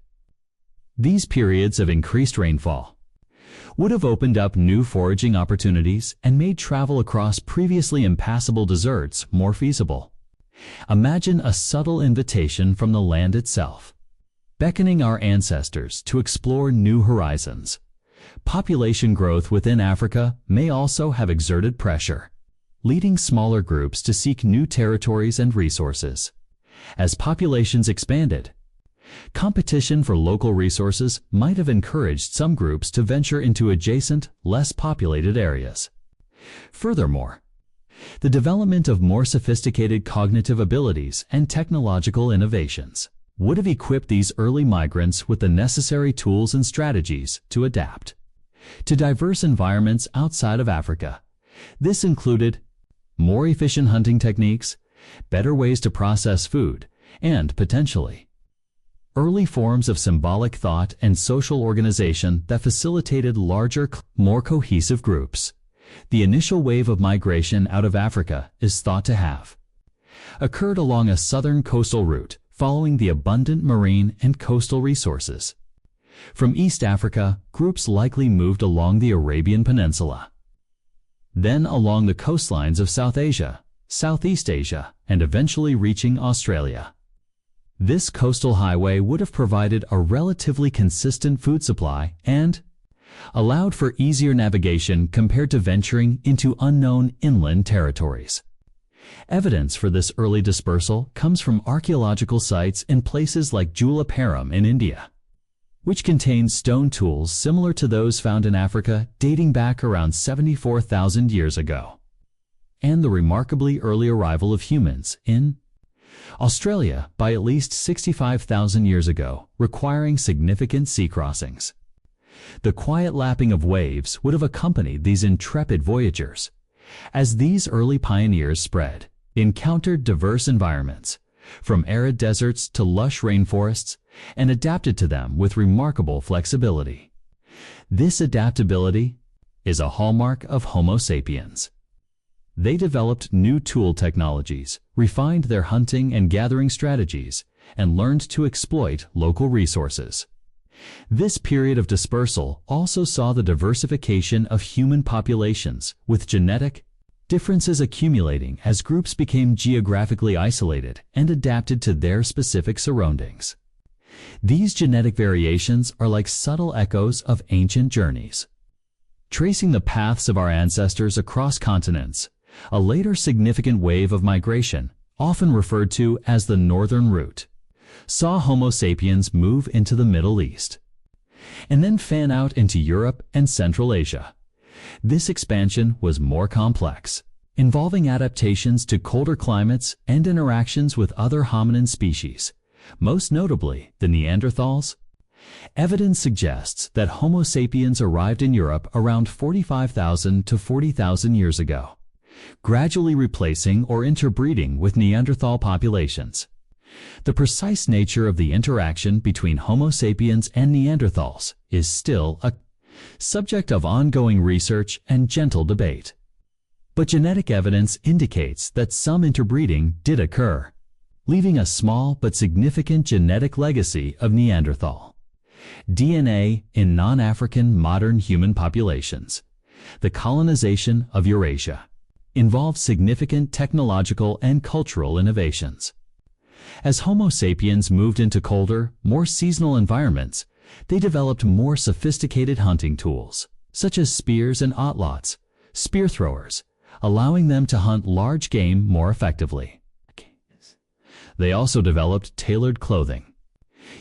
These periods of increased rainfall would have opened up new foraging opportunities and made travel across previously impassable deserts more feasible. Imagine a subtle invitation from the land itself, beckoning our ancestors to explore new horizons. Population growth within Africa may also have exerted pressure, leading smaller groups to seek new territories and resources. As populations expanded, competition for local resources might have encouraged some groups to venture into adjacent, less populated areas. Furthermore, the development of more sophisticated cognitive abilities and technological innovations would have equipped these early migrants with the necessary tools and strategies to adapt to diverse environments outside of Africa. This included more efficient hunting techniques, better ways to process food, and potentially early forms of symbolic thought and social organization that facilitated larger, more cohesive groups. The initial wave of migration out of Africa is thought to have occurred along a southern coastal route following the abundant marine and coastal resources. From East Africa, groups likely moved along the Arabian Peninsula, then along the coastlines of South Asia, Southeast Asia, and eventually reaching Australia. This coastal highway would have provided a relatively consistent food supply and allowed for easier navigation compared to venturing into unknown inland territories. Evidence for this early dispersal comes from archaeological sites in places like Julaparam in India, which contains stone tools similar to those found in Africa dating back around 74,000 years ago, and the remarkably early arrival of humans in Australia by at least 65,000 years ago, requiring significant sea crossings. The quiet lapping of waves would have accompanied these intrepid voyagers. As these early pioneers spread, encountered diverse environments, from arid deserts to lush rainforests, and adapted to them with remarkable flexibility. This adaptability is a hallmark of Homo sapiens. They developed new tool technologies, refined their hunting and gathering strategies, and learned to exploit local resources. This period of dispersal also saw the diversification of human populations, with genetic differences accumulating as groups became geographically isolated and adapted to their specific surroundings. These genetic variations are like subtle echoes of ancient journeys, tracing the paths of our ancestors across continents. A later significant wave of migration, often referred to as the Northern Route, saw Homo sapiens move into the Middle East and then fan out into Europe and Central Asia. This expansion was more complex, involving adaptations to colder climates and interactions with other hominin species, most notably the Neanderthals. Evidence suggests that Homo sapiens arrived in Europe around 45,000 to 40,000 years ago, gradually replacing or interbreeding with Neanderthal populations. The precise nature of the interaction between Homo sapiens and Neanderthals is still a subject of ongoing research and gentle debate. But genetic evidence indicates that some interbreeding did occur, leaving a small but significant genetic legacy of Neanderthal DNA in non-African modern human populations. The colonization of Eurasia involved significant technological and cultural innovations. As Homo sapiens moved into colder, more seasonal environments, they developed more sophisticated hunting tools, such as spears and otlots, spear throwers, allowing them to hunt large game more effectively. They also developed tailored clothing,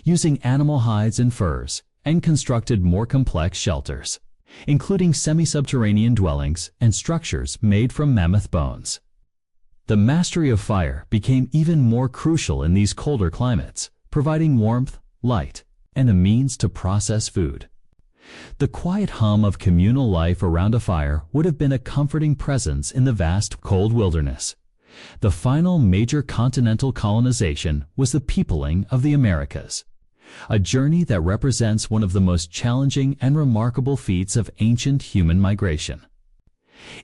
using animal hides and furs, and constructed more complex shelters, including semi-subterranean dwellings and structures made from mammoth bones. The mastery of fire became even more crucial in these colder climates, providing warmth, light, and a means to process food. The quiet hum of communal life around a fire would have been a comforting presence in the vast, cold wilderness. The final major continental colonization was the peopling of the Americas, a journey that represents one of the most challenging and remarkable feats of ancient human migration.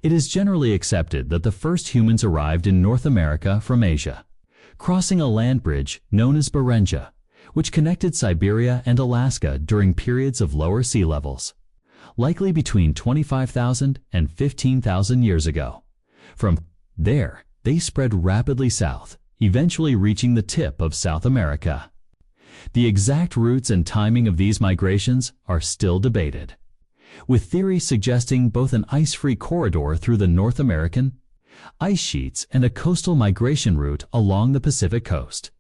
It is generally accepted that the first humans arrived in North America from Asia, crossing a land bridge known as Beringia, which connected Siberia and Alaska during periods of lower sea levels, likely between 25,000 and 15,000 years ago. From there, they spread rapidly south, eventually reaching the tip of South America. The exact routes and timing of these migrations are still debated, with theories suggesting both an ice-free corridor through the North American ice sheets and a coastal migration route along the Pacific coast.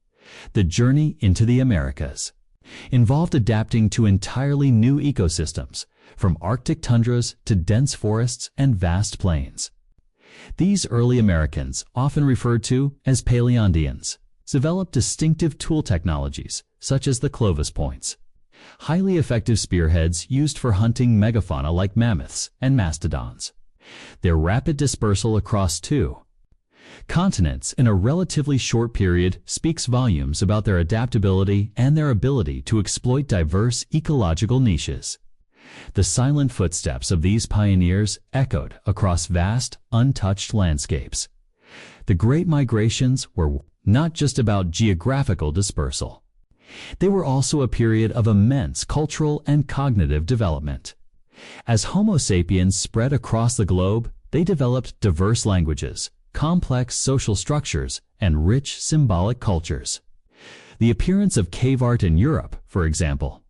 The journey into the Americas involved adapting to entirely new ecosystems, from Arctic tundras to dense forests and vast plains. These early Americans, often referred to as Paleondians, developed distinctive tool technologies, such as the Clovis points, highly effective spearheads used for hunting megafauna like mammoths and mastodons. Their rapid dispersal across two continents in a relatively short period speaks volumes about their adaptability and their ability to exploit diverse ecological niches. The silent footsteps of these pioneers echoed across vast, untouched landscapes. The Great Migrations were not just about geographical dispersal. They were also a period of immense cultural and cognitive development. As Homo sapiens spread across the globe, they developed diverse languages, complex social structures, and rich symbolic cultures. The appearance of cave art in Europe, for example,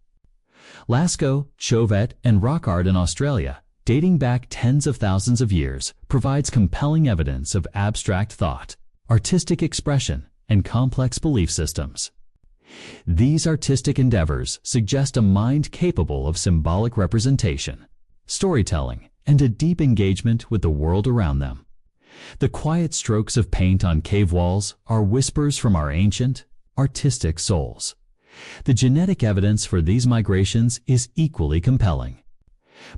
Lascaux, Chauvet, and rock art in Australia, dating back tens of thousands of years, provides compelling evidence of abstract thought, artistic expression, and complex belief systems. These artistic endeavors suggest a mind capable of symbolic representation, storytelling, and a deep engagement with the world around them. The quiet strokes of paint on cave walls are whispers from our ancient, artistic souls. The genetic evidence for these migrations is equally compelling.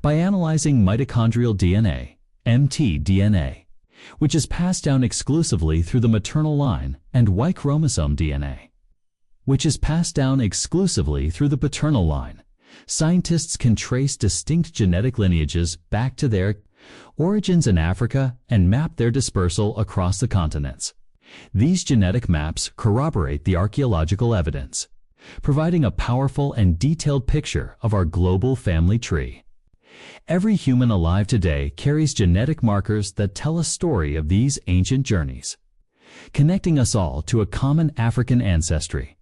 By analyzing mitochondrial DNA, mtDNA, which is passed down exclusively through the maternal line, and Y chromosome DNA, which is passed down exclusively through the paternal line, scientists can trace distinct genetic lineages back to their origins in Africa and map their dispersal across the continents. These genetic maps corroborate the archaeological evidence, providing a powerful and detailed picture of our global family tree. Every human alive today carries genetic markers that tell a story of these ancient journeys, connecting us all to a common African ancestry.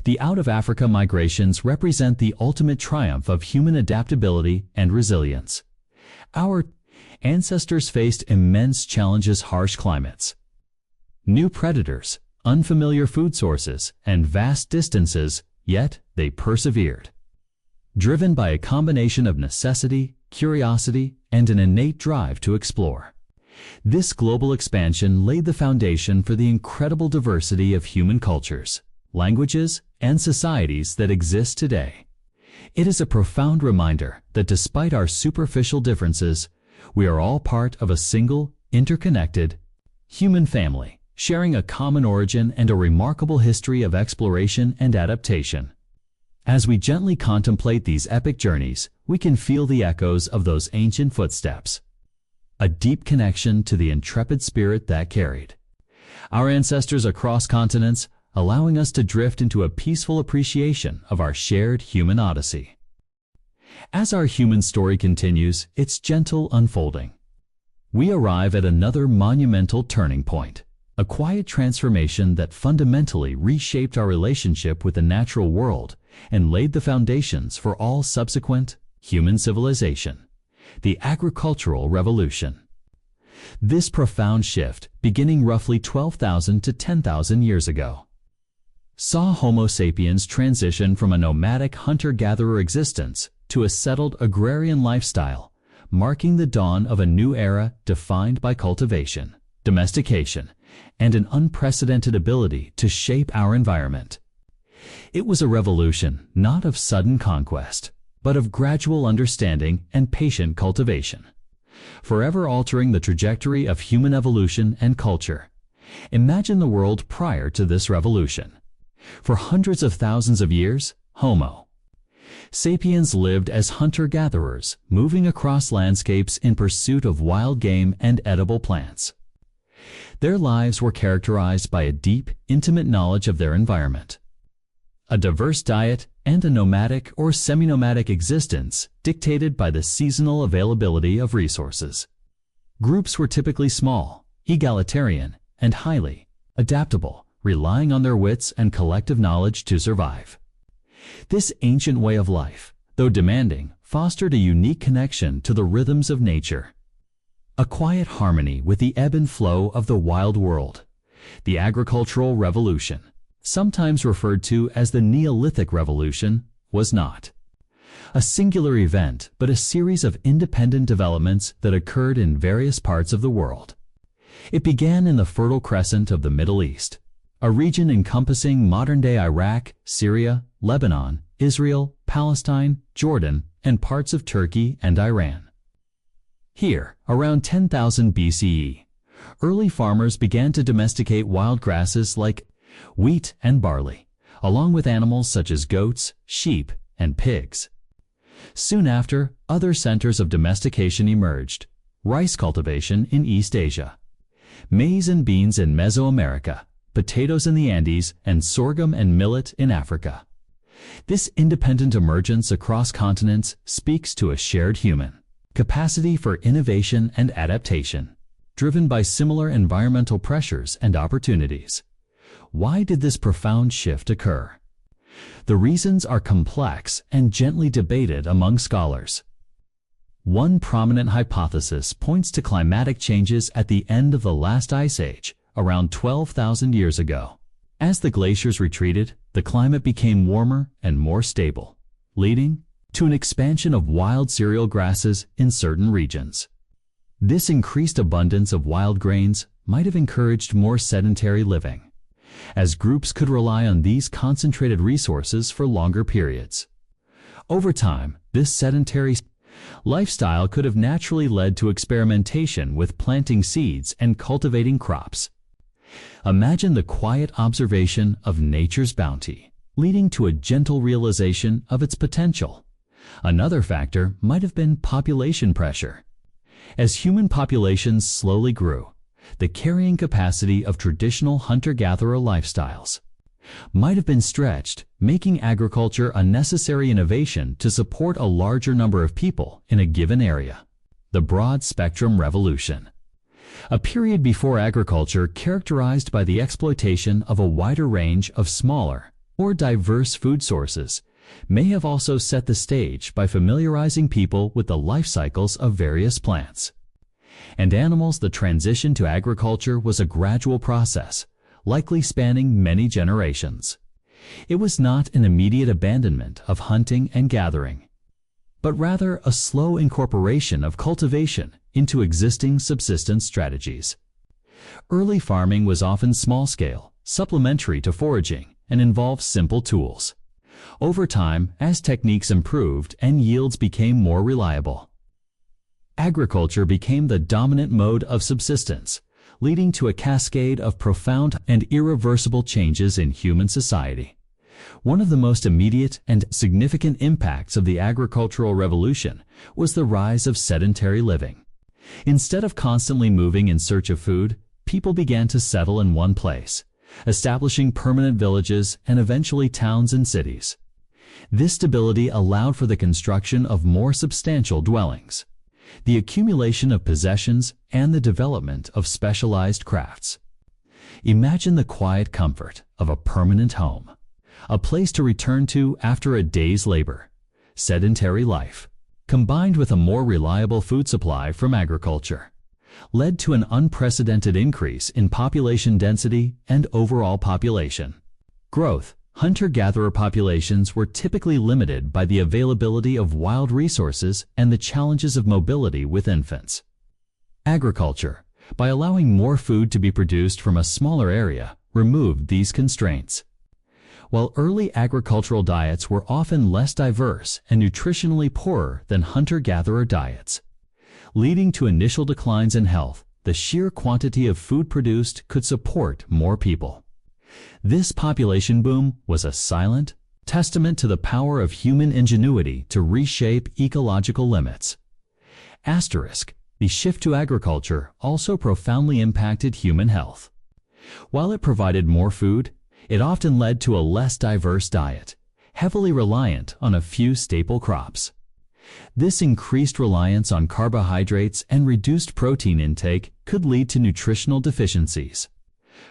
The out-of-Africa migrations represent the ultimate triumph of human adaptability and resilience. Our ancestors faced immense challenges: harsh climates, new predators, unfamiliar food sources, and vast distances, yet they persevered. Driven by a combination of necessity, curiosity, and an innate drive to explore. This global expansion laid the foundation for the incredible diversity of human cultures, languages, and societies that exist today. It is a profound reminder that despite our superficial differences, we are all part of a single, interconnected, human family, sharing a common origin and a remarkable history of exploration and adaptation. As we gently contemplate these epic journeys, we can feel the echoes of those ancient footsteps, a deep connection to the intrepid spirit that carried our ancestors across continents, allowing us to drift into a peaceful appreciation of our shared human odyssey. As our human story continues its gentle unfolding, we arrive at another monumental turning point, a quiet transformation that fundamentally reshaped our relationship with the natural world and laid the foundations for all subsequent human civilization, the agricultural revolution. This profound shift, beginning roughly 12,000 to 10,000 years ago, saw Homo sapiens transition from a nomadic hunter-gatherer existence to a settled agrarian lifestyle, marking the dawn of a new era defined by cultivation, domestication, and an unprecedented ability to shape our environment. It was a revolution not of sudden conquest, but of gradual understanding and patient cultivation, forever altering the trajectory of human evolution and culture. Imagine the world prior to this revolution. For hundreds of thousands of years, Homo sapiens lived as hunter-gatherers, moving across landscapes in pursuit of wild game and edible plants. Their lives were characterized by a deep, intimate knowledge of their environment, a diverse diet, and a nomadic or semi-nomadic existence dictated by the seasonal availability of resources. Groups were typically small, egalitarian, and highly adaptable, relying on their wits and collective knowledge to survive. This ancient way of life, though demanding, fostered a unique connection to the rhythms of nature, a quiet harmony with the ebb and flow of the wild world. The agricultural revolution, sometimes referred to as the Neolithic Revolution, was not a singular event, but a series of independent developments that occurred in various parts of the world. It began in the Fertile Crescent of the Middle East, a region encompassing modern-day Iraq, Syria, Lebanon, Israel, Palestine, Jordan, and parts of Turkey and Iran. Here, around 10,000 BCE, early farmers began to domesticate wild grasses like wheat and barley, along with animals such as goats, sheep, and pigs. Soon after, other centers of domestication emerged: rice cultivation in East Asia, maize and beans in Mesoamerica, potatoes in the Andes, and sorghum and millet in Africa. This independent emergence across continents speaks to a shared human capacity for innovation and adaptation, driven by similar environmental pressures and opportunities. Why did this profound shift occur? The reasons are complex and gently debated among scholars. One prominent hypothesis points to climatic changes at the end of the last ice age, around 12,000 years ago. As the glaciers retreated, the climate became warmer and more stable, leading to an expansion of wild cereal grasses in certain regions. This increased abundance of wild grains might have encouraged more sedentary living, as groups could rely on these concentrated resources for longer periods. Over time, this sedentary lifestyle could have naturally led to experimentation with planting seeds and cultivating crops. Imagine the quiet observation of nature's bounty, leading to a gentle realization of its potential. Another factor might have been population pressure. As human populations slowly grew, the carrying capacity of traditional hunter-gatherer lifestyles might have been stretched, making agriculture a necessary innovation to support a larger number of people in a given area. The broad-spectrum revolution, a period before agriculture characterized by the exploitation of a wider range of smaller, more diverse food sources, may have also set the stage by familiarizing people with the life cycles of various plants and animals. The transition to agriculture was a gradual process, likely spanning many generations. It was not an immediate abandonment of hunting and gathering, but rather a slow incorporation of cultivation into existing subsistence strategies. Early farming was often small-scale, supplementary to foraging, and involved simple tools. Over time, as techniques improved and yields became more reliable, agriculture became the dominant mode of subsistence, leading to a cascade of profound and irreversible changes in human society. One of the most immediate and significant impacts of the agricultural revolution was the rise of sedentary living. Instead of constantly moving in search of food, people began to settle in one place, establishing permanent villages and eventually towns and cities. This stability allowed for the construction of more substantial dwellings, the accumulation of possessions, and the development of specialized crafts. Imagine the quiet comfort of a permanent home, a place to return to after a day's labor. Sedentary life, combined with a more reliable food supply from agriculture, led to an unprecedented increase in population density and overall population growth. Hunter-gatherer populations were typically limited by the availability of wild resources and the challenges of mobility with infants. Agriculture, by allowing more food to be produced from a smaller area, removed these constraints. While early agricultural diets were often less diverse and nutritionally poorer than hunter-gatherer diets, leading to initial declines in health, the sheer quantity of food produced could support more people. This population boom was a silent testament to the power of human ingenuity to reshape ecological limits. Asterisk, the shift to agriculture also profoundly impacted human health. While it provided more food, it often led to a less diverse diet, heavily reliant on a few staple crops. This increased reliance on carbohydrates and reduced protein intake could lead to nutritional deficiencies.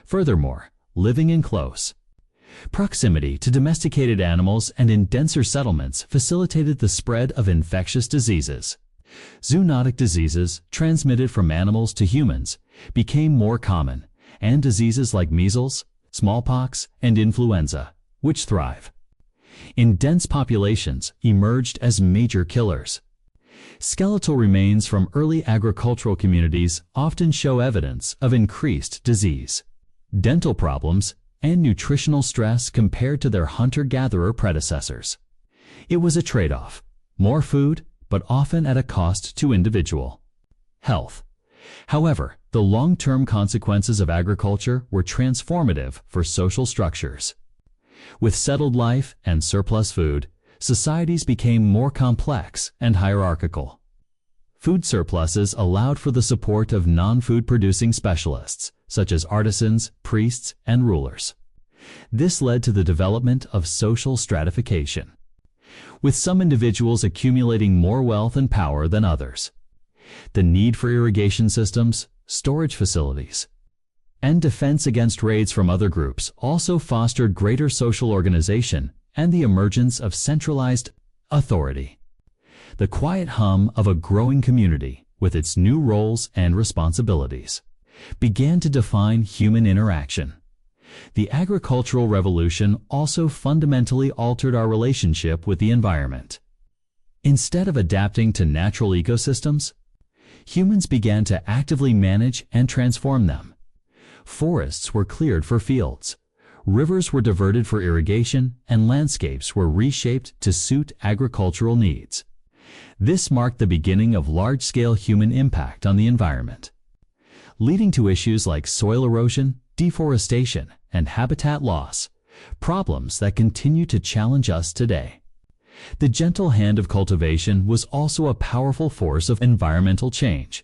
Furthermore, living in close proximity to domesticated animals and in denser settlements facilitated the spread of infectious diseases. Zoonotic diseases, transmitted from animals to humans, became more common, and diseases like measles, smallpox, and influenza, which thrive in dense populations, emerged as major killers. Skeletal remains from early agricultural communities often show evidence of increased disease. Dental problems, and nutritional stress compared to their hunter-gatherer predecessors. It was a trade-off: more food, but often at a cost to individual health. However, the long-term consequences of agriculture were transformative for social structures. With settled life and surplus food, societies became more complex and hierarchical. Food surpluses allowed for the support of non-food producing specialists, such as artisans, priests, and rulers. This led to the development of social stratification, with some individuals accumulating more wealth and power than others. The need for irrigation systems, storage facilities, and defense against raids from other groups also fostered greater social organization and the emergence of centralized authority. The quiet hum of a growing community, with its new roles and responsibilities, began to define human interaction. The agricultural revolution also fundamentally altered our relationship with the environment. Instead of adapting to natural ecosystems, humans began to actively manage and transform them. Forests were cleared for fields, rivers were diverted for irrigation, and landscapes were reshaped to suit agricultural needs. This marked the beginning of large-scale human impact on the environment, leading to issues like soil erosion, deforestation, and habitat loss, problems that continue to challenge us today. The gentle hand of cultivation was also a powerful force of environmental change.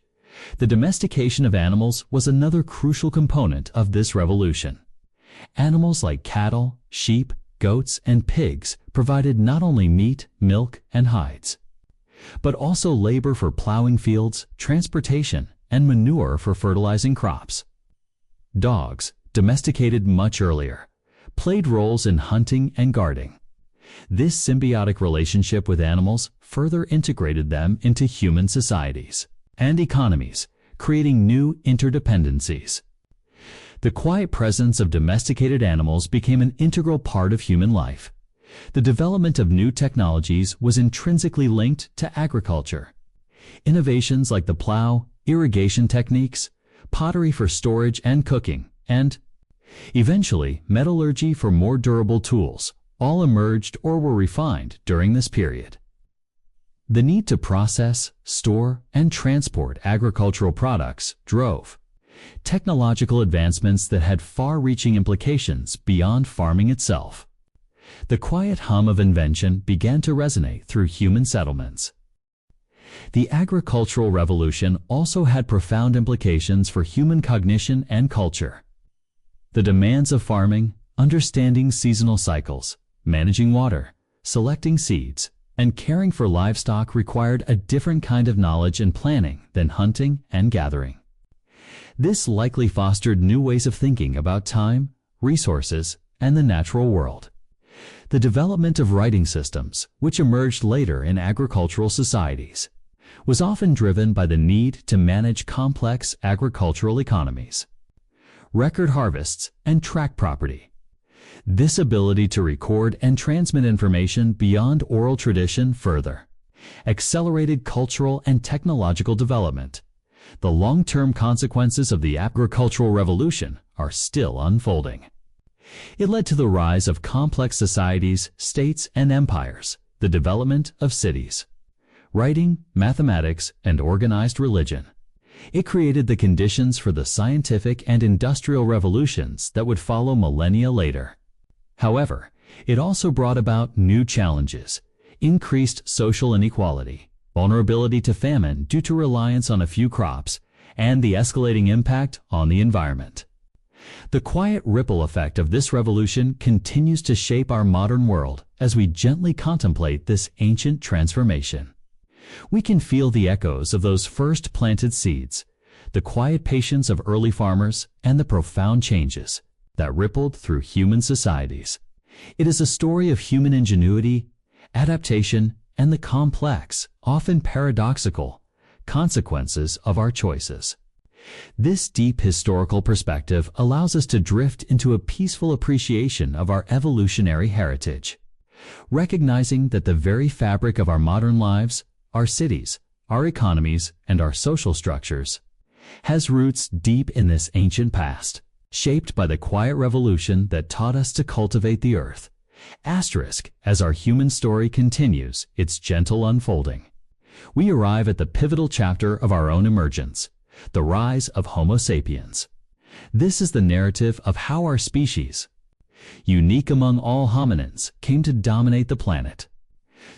The domestication of animals was another crucial component of this revolution. Animals like cattle, sheep, goats, and pigs provided not only meat, milk, and hides, but also labor for plowing fields, transportation, and manure for fertilizing crops. Dogs, domesticated much earlier, played roles in hunting and guarding. This symbiotic relationship with animals further integrated them into human societies and economies, creating new interdependencies. The quiet presence of domesticated animals became an integral part of human life. The development of new technologies was intrinsically linked to agriculture. Innovations like the plow, irrigation techniques, pottery for storage and cooking, and eventually metallurgy for more durable tools all emerged or were refined during this period. The need to process, store, and transport agricultural products drove technological advancements that had far-reaching implications beyond farming itself. The quiet hum of invention began to resonate through human settlements. The agricultural revolution also had profound implications for human cognition and culture. The demands of farming, understanding seasonal cycles, managing water, selecting seeds, and caring for livestock required a different kind of knowledge and planning than hunting and gathering. This likely fostered new ways of thinking about time, resources, and the natural world. The development of writing systems, which emerged later in agricultural societies, was often driven by the need to manage complex agricultural economies, record harvests, and track property. This ability to record and transmit information beyond oral tradition further accelerated cultural and technological development. The long-term consequences of the agricultural revolution are still unfolding. It led to the rise of complex societies, states, and empires, the development of cities, writing, mathematics, and organized religion. It created the conditions for the scientific and industrial revolutions that would follow millennia later. However, it also brought about new challenges: increased social inequality, vulnerability to famine due to reliance on a few crops, and the escalating impact on the environment. The quiet ripple effect of this revolution continues to shape our modern world as we gently contemplate this ancient transformation. We can feel the echoes of those first planted seeds, the quiet patience of early farmers, and the profound changes that rippled through human societies. It is a story of human ingenuity, adaptation, and the complex, often paradoxical, consequences of our choices. This deep historical perspective allows us to drift into a peaceful appreciation of our evolutionary heritage, recognizing that the very fabric of our modern lives, our cities, our economies, and our social structures, has roots deep in this ancient past, shaped by the quiet revolution that taught us to cultivate the earth. Asterisk, as our human story continues its gentle unfolding, we arrive at the pivotal chapter of our own emergence, the rise of Homo sapiens. This is the narrative of how our species, unique among all hominins, came to dominate the planet,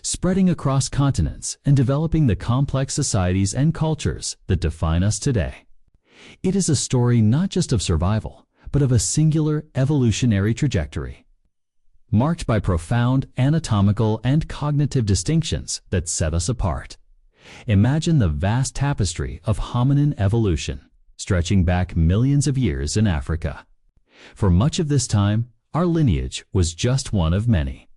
spreading across continents and developing the complex societies and cultures that define us today. It is a story not just of survival, but of a singular evolutionary trajectory, marked by profound anatomical and cognitive distinctions that set us apart. Imagine the vast tapestry of hominin evolution, stretching back millions of years in Africa. For much of this time, our lineage was just one of many.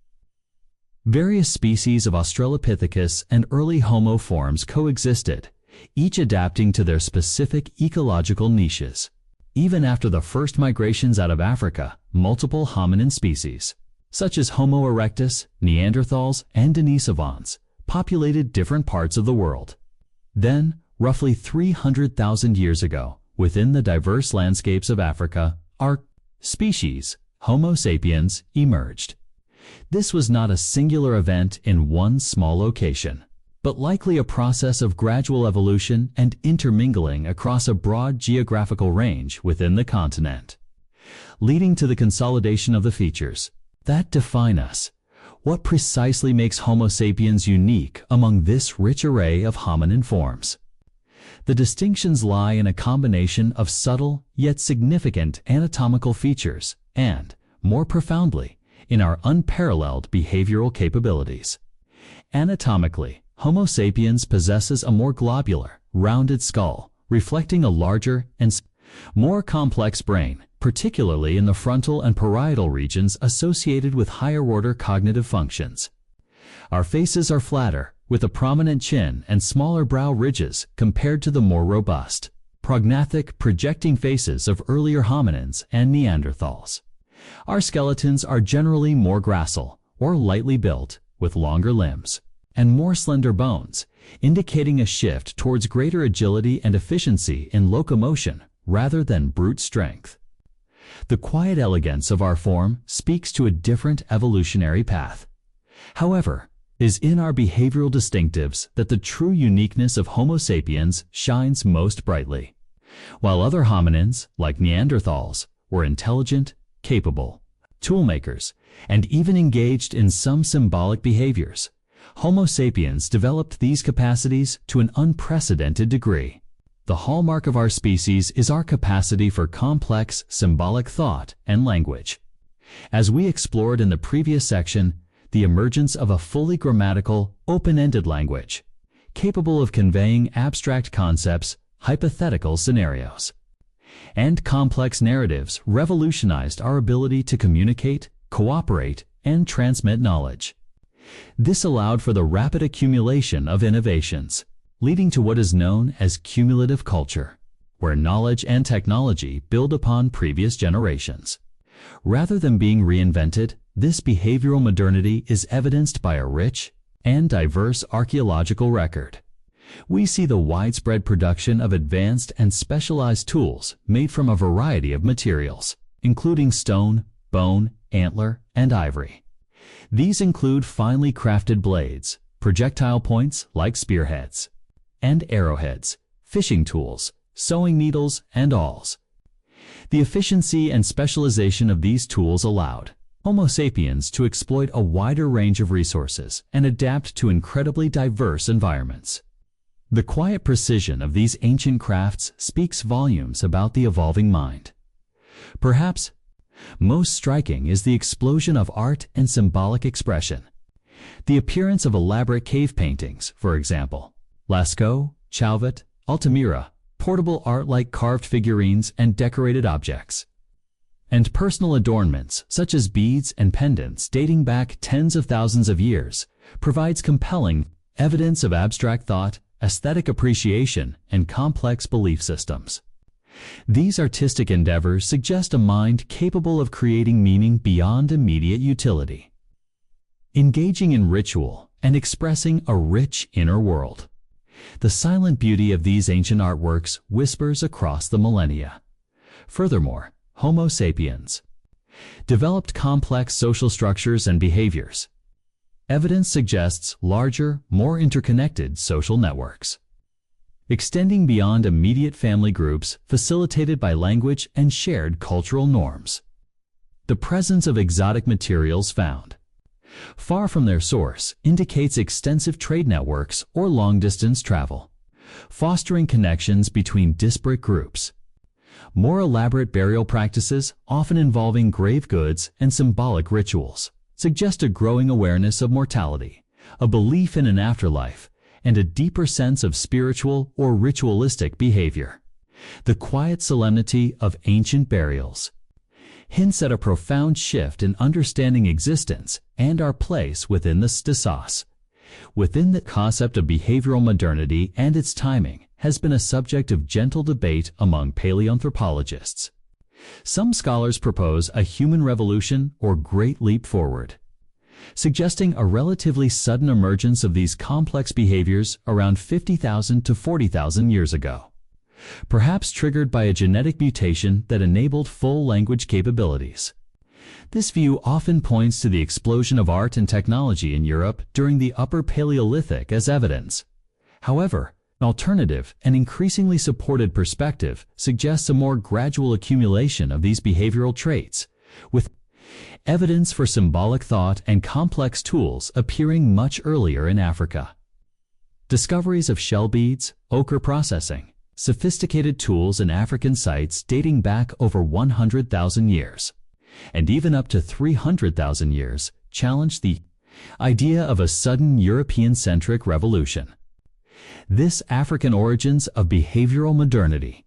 Various species of Australopithecus and early Homo forms coexisted, each adapting to their specific ecological niches. Even after the first migrations out of Africa, multiple hominin species, such as Homo erectus, Neanderthals, and Denisovans, populated different parts of the world. Then, roughly 300,000 years ago, within the diverse landscapes of Africa, our species, Homo sapiens, emerged. This was not a singular event in one small location, but likely a process of gradual evolution and intermingling across a broad geographical range within the continent, leading to the consolidation of the features that define us. What precisely makes Homo sapiens unique among this rich array of hominin forms? The distinctions lie in a combination of subtle yet significant anatomical features and, more profoundly, in our unparalleled behavioral capabilities. Anatomically, Homo sapiens possesses a more globular, rounded skull, reflecting a larger and more complex brain, particularly in the frontal and parietal regions associated with higher-order cognitive functions. Our faces are flatter, with a prominent chin and smaller brow ridges compared to the more robust, prognathic, projecting faces of earlier hominins and Neanderthals. Our skeletons are generally more gracile, or lightly built, with longer limbs and more slender bones, indicating a shift towards greater agility and efficiency in locomotion rather than brute strength. The quiet elegance of our form speaks to a different evolutionary path. However, it is in our behavioral distinctives that the true uniqueness of Homo sapiens shines most brightly. While other hominins, like Neanderthals, were intelligent, capable, toolmakers, and even engaged in some symbolic behaviors, Homo sapiens developed these capacities to an unprecedented degree. The hallmark of our species is our capacity for complex, symbolic thought and language. As we explored in the previous section, the emergence of a fully grammatical, open-ended language, capable of conveying abstract concepts, hypothetical scenarios, and complex narratives revolutionized our ability to communicate, cooperate, and transmit knowledge. This allowed for the rapid accumulation of innovations, leading to what is known as cumulative culture, where knowledge and technology build upon previous generations. Rather than being reinvented, this behavioral modernity is evidenced by a rich and diverse archaeological record. We see the widespread production of advanced and specialized tools made from a variety of materials, including stone, bone, antler, and ivory. These include finely crafted blades, projectile points like spearheads, and arrowheads, fishing tools, sewing needles, and awls. The efficiency and specialization of these tools allowed Homo sapiens to exploit a wider range of resources and adapt to incredibly diverse environments. The quiet precision of these ancient crafts speaks volumes about the evolving mind. Perhaps most striking is the explosion of art and symbolic expression. The appearance of elaborate cave paintings, for example, Lascaux, Chauvet, Altamira, portable art like carved figurines and decorated objects, and personal adornments such as beads and pendants dating back tens of thousands of years, provides compelling evidence of abstract thought, aesthetic appreciation, and complex belief systems. These artistic endeavors suggest a mind capable of creating meaning beyond immediate utility, engaging in ritual and expressing a rich inner world. The silent beauty of these ancient artworks whispers across the millennia. Furthermore, Homo sapiens. Developed complex social structures and behaviors. Evidence suggests larger, more interconnected social networks, extending beyond immediate family groups, facilitated by language and shared cultural norms. The presence of exotic materials found far from their source indicates extensive trade networks or long-distance travel, fostering connections between disparate groups. More elaborate burial practices, often involving grave goods and symbolic rituals, suggest a growing awareness of mortality, a belief in an afterlife, and a deeper sense of spiritual or ritualistic behavior. The quiet solemnity of ancient burials hints at a profound shift in understanding existence and our place within the stisas. Within the concept of behavioral modernity and its timing has been a subject of gentle debate among paleoanthropologists. Some scholars propose a human revolution or great leap forward, suggesting a relatively sudden emergence of these complex behaviors around 50,000 to 40,000 years ago, perhaps triggered by a genetic mutation that enabled full language capabilities. This view often points to the explosion of art and technology in Europe during the Upper Paleolithic as evidence. However, an alternative and increasingly supported perspective suggests a more gradual accumulation of these behavioral traits, with evidence for symbolic thought and complex tools appearing much earlier in Africa. Discoveries of shell beads, ochre processing, sophisticated tools in African sites dating back over 100,000 years, and even up to 300,000 years, challenge the idea of a sudden European-centric revolution. This African origins of behavioral modernity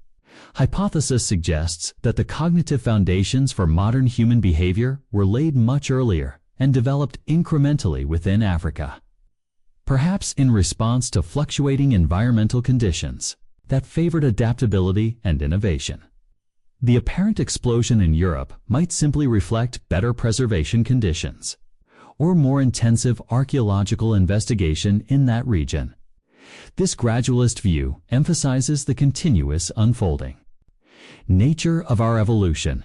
hypothesis suggests that the cognitive foundations for modern human behavior were laid much earlier and developed incrementally within Africa, perhaps in response to fluctuating environmental conditions that favored adaptability and innovation. The apparent explosion in Europe might simply reflect better preservation conditions, or more intensive archaeological investigation in that region. This gradualist view emphasizes the continuous unfolding nature of our evolution.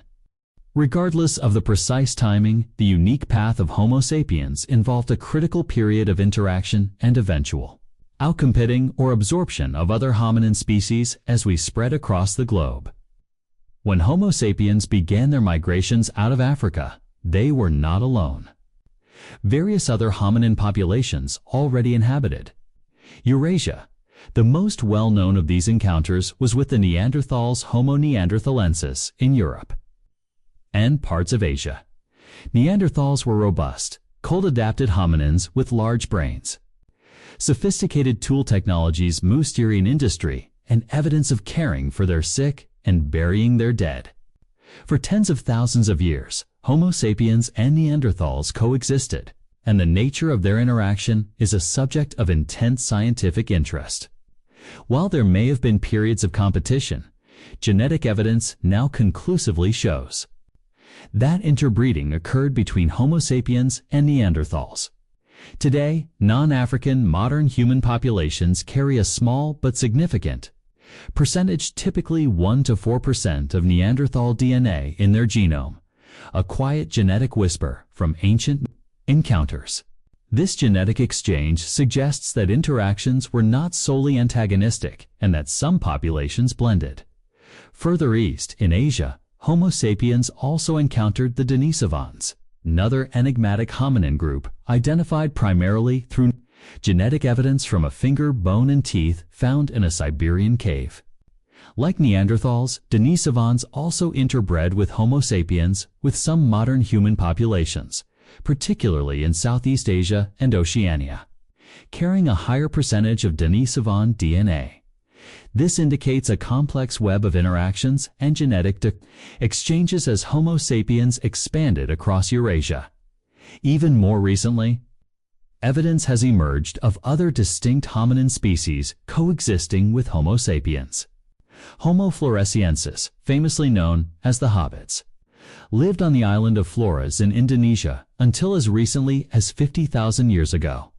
Regardless of the precise timing, the unique path of Homo sapiens involved a critical period of interaction and eventual outcompeting or absorption of other hominin species as we spread across the globe. When Homo sapiens began their migrations out of Africa, they were not alone. Various other hominin populations already inhabited Eurasia. The most well-known of these encounters was with the Neanderthals, Homo neanderthalensis, in Europe and parts of Asia. Neanderthals were robust, cold-adapted hominins with large brains. Sophisticated tool technologies, Mousterian industry, and evidence of caring for their sick and burying their dead. For tens of thousands of years, Homo sapiens and Neanderthals coexisted, and the nature of their interaction is a subject of intense scientific interest. While there may have been periods of competition, genetic evidence now conclusively shows that interbreeding occurred between Homo sapiens and Neanderthals. Today, non-African modern human populations carry a small but significant percentage, typically 1 to 4% of Neanderthal DNA in their genome, a quiet genetic whisper from ancient encounters. This genetic exchange suggests that interactions were not solely antagonistic and that some populations blended. Further east, in Asia, Homo sapiens also encountered the Denisovans, another enigmatic hominin group identified primarily through genetic evidence from a finger, bone, and teeth found in a Siberian cave. Like Neanderthals, Denisovans also interbred with Homo sapiens with some modern human populations, particularly in Southeast Asia and Oceania, carrying a higher percentage of Denisovan DNA. This indicates a complex web of interactions and genetic exchanges as Homo sapiens expanded across Eurasia. Even more recently, evidence has emerged of other distinct hominin species coexisting with Homo sapiens. Homo floresiensis, famously known as the hobbits, lived on the island of Flores in Indonesia until as recently as 50,000 years ago.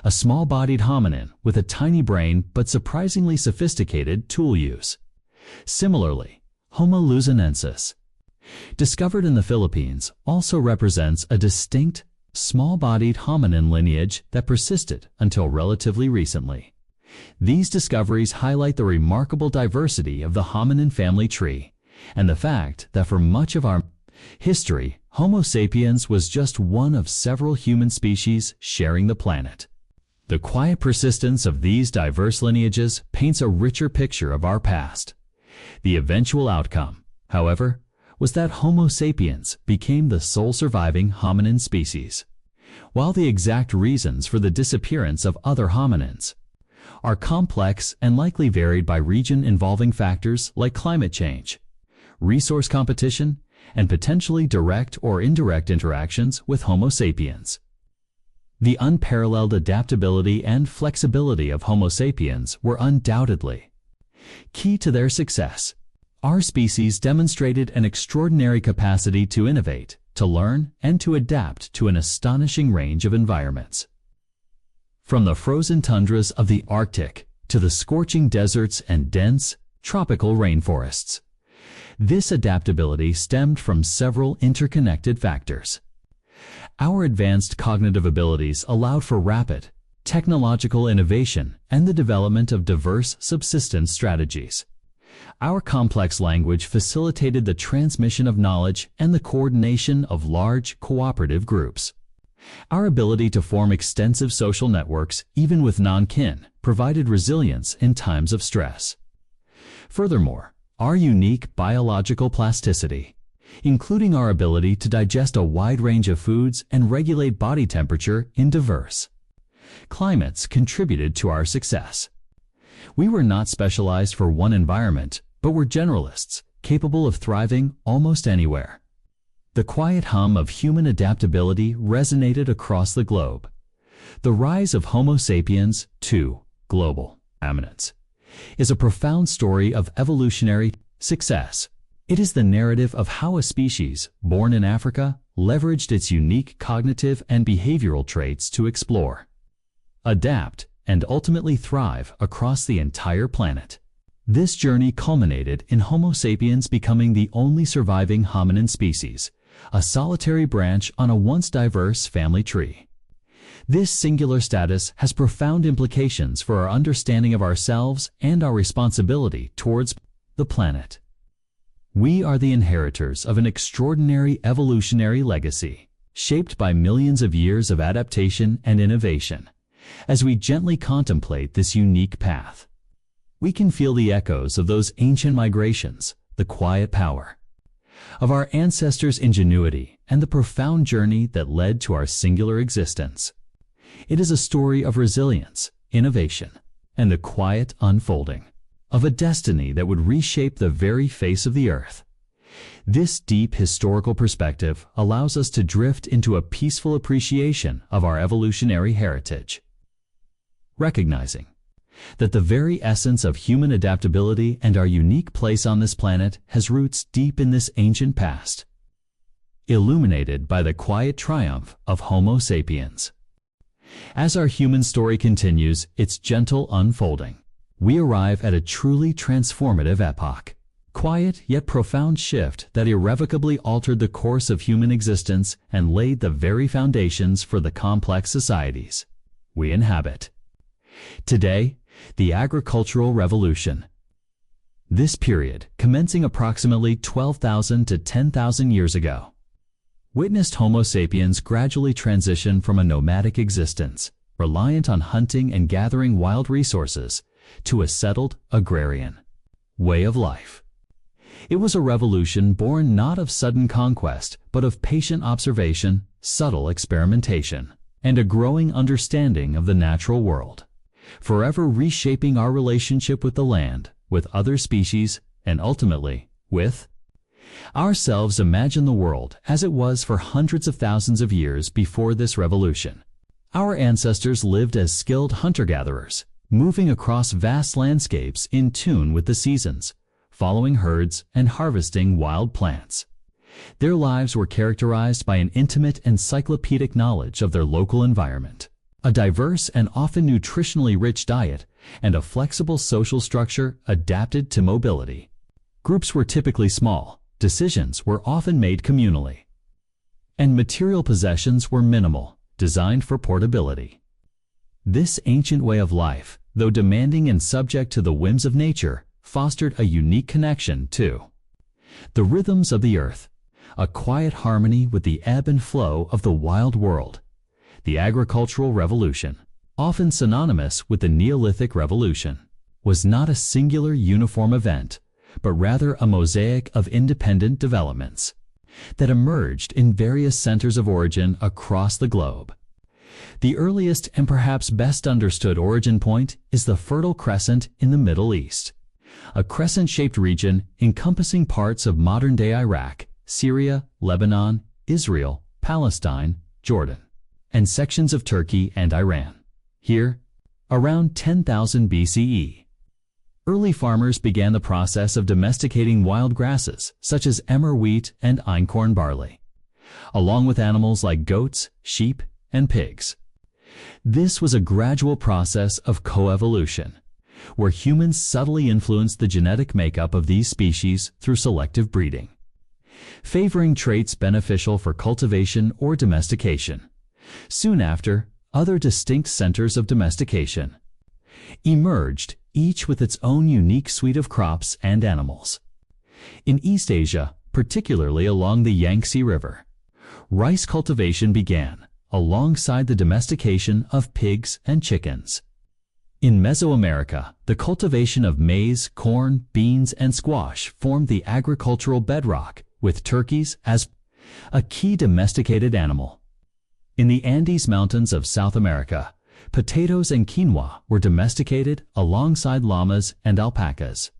A small-bodied hominin with a tiny brain but surprisingly sophisticated tool use. Similarly, Homo luzonensis, discovered in the Philippines, also represents a distinct, small-bodied hominin lineage that persisted until relatively recently. These discoveries highlight the remarkable diversity of the hominin family tree and the fact that for much of our history, Homo sapiens was just one of several human species sharing the planet. The quiet persistence of these diverse lineages paints a richer picture of our past. The eventual outcome, however, was that Homo sapiens became the sole surviving hominin species, while the exact reasons for the disappearance of other hominins are complex and likely varied by region, involving factors like climate change, resource competition, and potentially direct or indirect interactions with Homo sapiens. The unparalleled adaptability and flexibility of Homo sapiens were undoubtedly key to their success. Our species demonstrated an extraordinary capacity to innovate, to learn, and to adapt to an astonishing range of environments. From the frozen tundras of the Arctic to the scorching deserts and dense, tropical rainforests, this adaptability stemmed from several interconnected factors. Our advanced cognitive abilities allowed for rapid, technological innovation and the development of diverse subsistence strategies. Our complex language facilitated the transmission of knowledge and the coordination of large, cooperative groups. Our ability to form extensive social networks, even with non-kin, provided resilience in times of stress. Furthermore, our unique biological plasticity, including our ability to digest a wide range of foods and regulate body temperature in diverse climates, contributed to our success. We were not specialized for one environment, but were generalists, capable of thriving almost anywhere. The quiet hum of human adaptability resonated across the globe. The rise of Homo sapiens to global dominance is a profound story of evolutionary success. It is the narrative of how a species, born in Africa, leveraged its unique cognitive and behavioral traits to explore, adapt, and ultimately thrive across the entire planet. This journey culminated in Homo sapiens becoming the only surviving hominin species, a solitary branch on a once diverse family tree. This singular status has profound implications for our understanding of ourselves and our responsibility towards the planet. We are the inheritors of an extraordinary evolutionary legacy, shaped by millions of years of adaptation and innovation. As we gently contemplate this unique path, we can feel the echoes of those ancient migrations, the quiet power of our ancestors' ingenuity, and the profound journey that led to our singular existence. It is a story of resilience, innovation, and the quiet unfolding of a destiny that would reshape the very face of the earth. This deep historical perspective allows us to drift into a peaceful appreciation of our evolutionary heritage, recognizing that the very essence of human adaptability and our unique place on this planet has roots deep in this ancient past, illuminated by the quiet triumph of Homo sapiens. As our human story continues its gentle unfolding, we arrive at a truly transformative epoch, quiet yet profound shift that irrevocably altered the course of human existence and laid the very foundations for the complex societies we inhabit. Today, the agricultural revolution. This period, commencing approximately 12,000 to 10,000 years ago, witnessed Homo sapiens gradually transition from a nomadic existence, reliant on hunting and gathering wild resources, to a settled, agrarian way of life. It was a revolution born not of sudden conquest, but of patient observation, subtle experimentation, and a growing understanding of the natural world, forever reshaping our relationship with the land, with other species, and ultimately, with ourselves. Imagine the world as it was for hundreds of thousands of years before this revolution. Our ancestors lived as skilled hunter-gatherers, moving across vast landscapes in tune with the seasons, following herds and harvesting wild plants. Their lives were characterized by an intimate encyclopedic knowledge of their local environment, a diverse and often nutritionally rich diet, and a flexible social structure adapted to mobility. Groups were typically small, decisions were often made communally. And material possessions were minimal, designed for portability. This ancient way of life, though demanding and subject to the whims of nature, fostered a unique connection to the rhythms of the earth, a quiet harmony with the ebb and flow of the wild world. The agricultural revolution, often synonymous with the Neolithic Revolution, was not a singular uniform event, but rather a mosaic of independent developments that emerged in various centers of origin across the globe. The earliest and perhaps best understood origin point is the Fertile Crescent in the Middle East, a crescent-shaped region encompassing parts of modern-day Iraq, Syria, Lebanon, Israel, Palestine, Jordan, and sections of Turkey and Iran. Here, around 10,000 BCE, early farmers began the process of domesticating wild grasses such as emmer wheat and einkorn barley, along with animals like goats, sheep, and pigs. This was a gradual process of coevolution, where humans subtly influenced the genetic makeup of these species through selective breeding, favoring traits beneficial for cultivation or domestication. Soon after, other distinct centers of domestication emerged, each with its own unique suite of crops and animals. In East Asia, particularly along the Yangtze River, rice cultivation began, alongside the domestication of pigs and chickens. In Mesoamerica, the cultivation of maize, corn, beans, and squash formed the agricultural bedrock, with turkeys as a key domesticated animal. In the Andes Mountains of South America, potatoes and quinoa were domesticated alongside llamas and alpacas.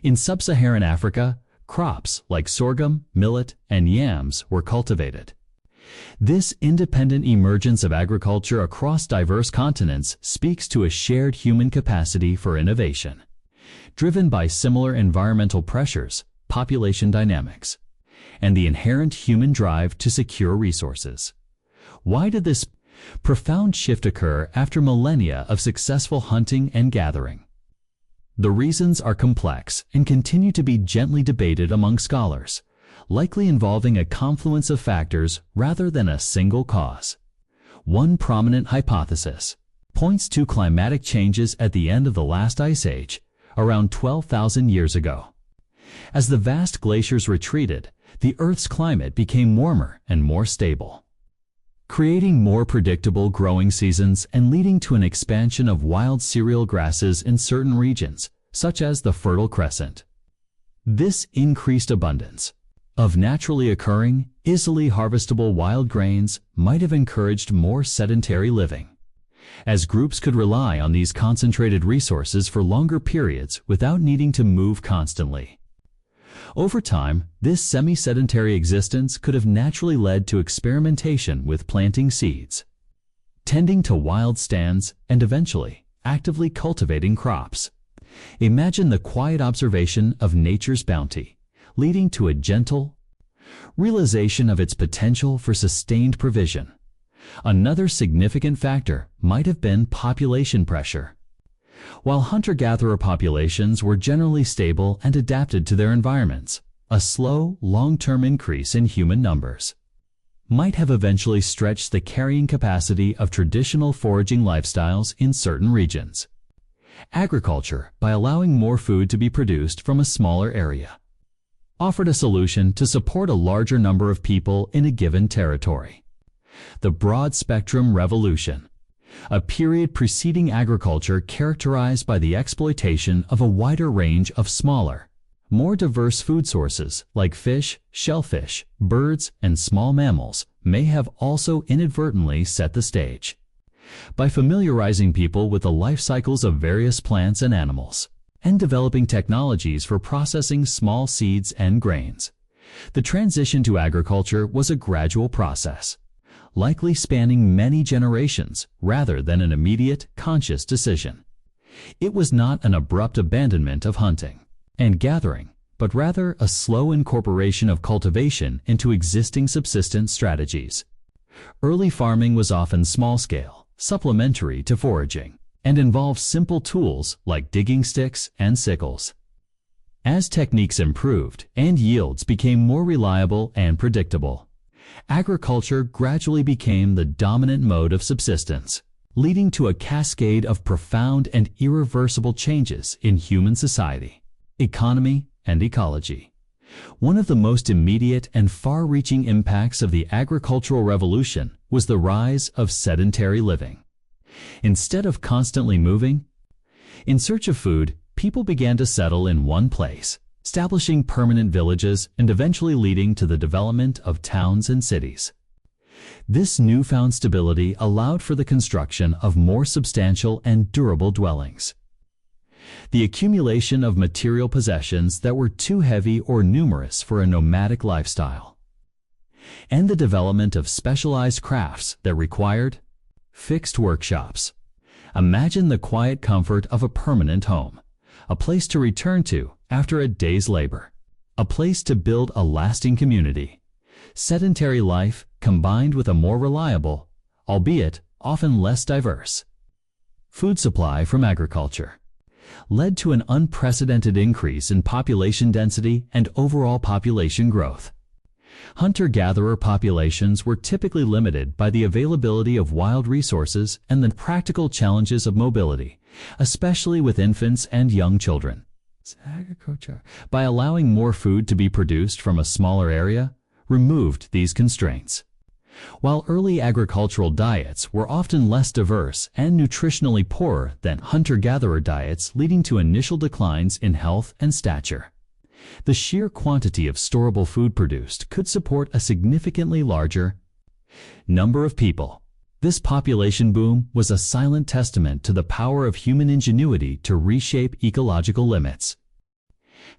In sub-Saharan Africa, crops like sorghum, millet, and yams were cultivated. This independent emergence of agriculture across diverse continents speaks to a shared human capacity for innovation, driven by similar environmental pressures, population dynamics, and the inherent human drive to secure resources. Why did this profound shift occur after millennia of successful hunting and gathering? The reasons are complex and continue to be gently debated among scholars, likely involving a confluence of factors rather than a single cause. One prominent hypothesis points to climatic changes at the end of the last ice age, around 12,000 years ago. As the vast glaciers retreated, the Earth's climate became warmer and more stable, creating more predictable growing seasons and leading to an expansion of wild cereal grasses in certain regions, such as the Fertile Crescent. This increased abundance of naturally occurring, easily harvestable wild grains might have encouraged more sedentary living, as groups could rely on these concentrated resources for longer periods without needing to move constantly. Over time, this semi-sedentary existence could have naturally led to experimentation with planting seeds, tending to wild stands, and eventually actively cultivating crops. Imagine the quiet observation of nature's bounty, leading to a gentle realization of its potential for sustained provision. Another significant factor might have been population pressure. While hunter-gatherer populations were generally stable and adapted to their environments, a slow, long-term increase in human numbers might have eventually stretched the carrying capacity of traditional foraging lifestyles in certain regions. Agriculture, by allowing more food to be produced from a smaller area, offered a solution to support a larger number of people in a given territory. The broad-spectrum revolution, a period preceding agriculture characterized by the exploitation of a wider range of smaller, more diverse food sources like fish, shellfish, birds, and small mammals, may have also inadvertently set the stage. By familiarizing people with the life cycles of various plants and animals, and developing technologies for processing small seeds and grains, the transition to agriculture was a gradual process, likely spanning many generations rather than an immediate, conscious decision. It was not an abrupt abandonment of hunting and gathering, but rather a slow incorporation of cultivation into existing subsistence strategies. Early farming was often small-scale, supplementary to foraging, and involved simple tools like digging sticks and sickles. As techniques improved and yields became more reliable and predictable, agriculture gradually became the dominant mode of subsistence, leading to a cascade of profound and irreversible changes in human society, economy, and ecology. One of the most immediate and far-reaching impacts of the agricultural revolution was the rise of sedentary living. Instead of constantly moving in search of food, people began to settle in one place, establishing permanent villages and eventually leading to the development of towns and cities. This newfound stability allowed for the construction of more substantial and durable dwellings, the accumulation of material possessions that were too heavy or numerous for a nomadic lifestyle, and the development of specialized crafts that required fixed workshops. Imagine the quiet comfort of a permanent home, a place to return to after a day's labor, a place to build a lasting community. Sedentary life combined with a more reliable, albeit often less diverse, food supply from agriculture led to an unprecedented increase in population density and overall population growth. Hunter-gatherer populations were typically limited by the availability of wild resources and the practical challenges of mobility, especially with infants and young children. Agriculture, by allowing more food to be produced from a smaller area, removed these constraints. While early agricultural diets were often less diverse and nutritionally poorer than hunter-gatherer diets, leading to initial declines in health and stature, the sheer quantity of storable food produced could support a significantly larger number of people. This population boom was a silent testament to the power of human ingenuity to reshape ecological limits.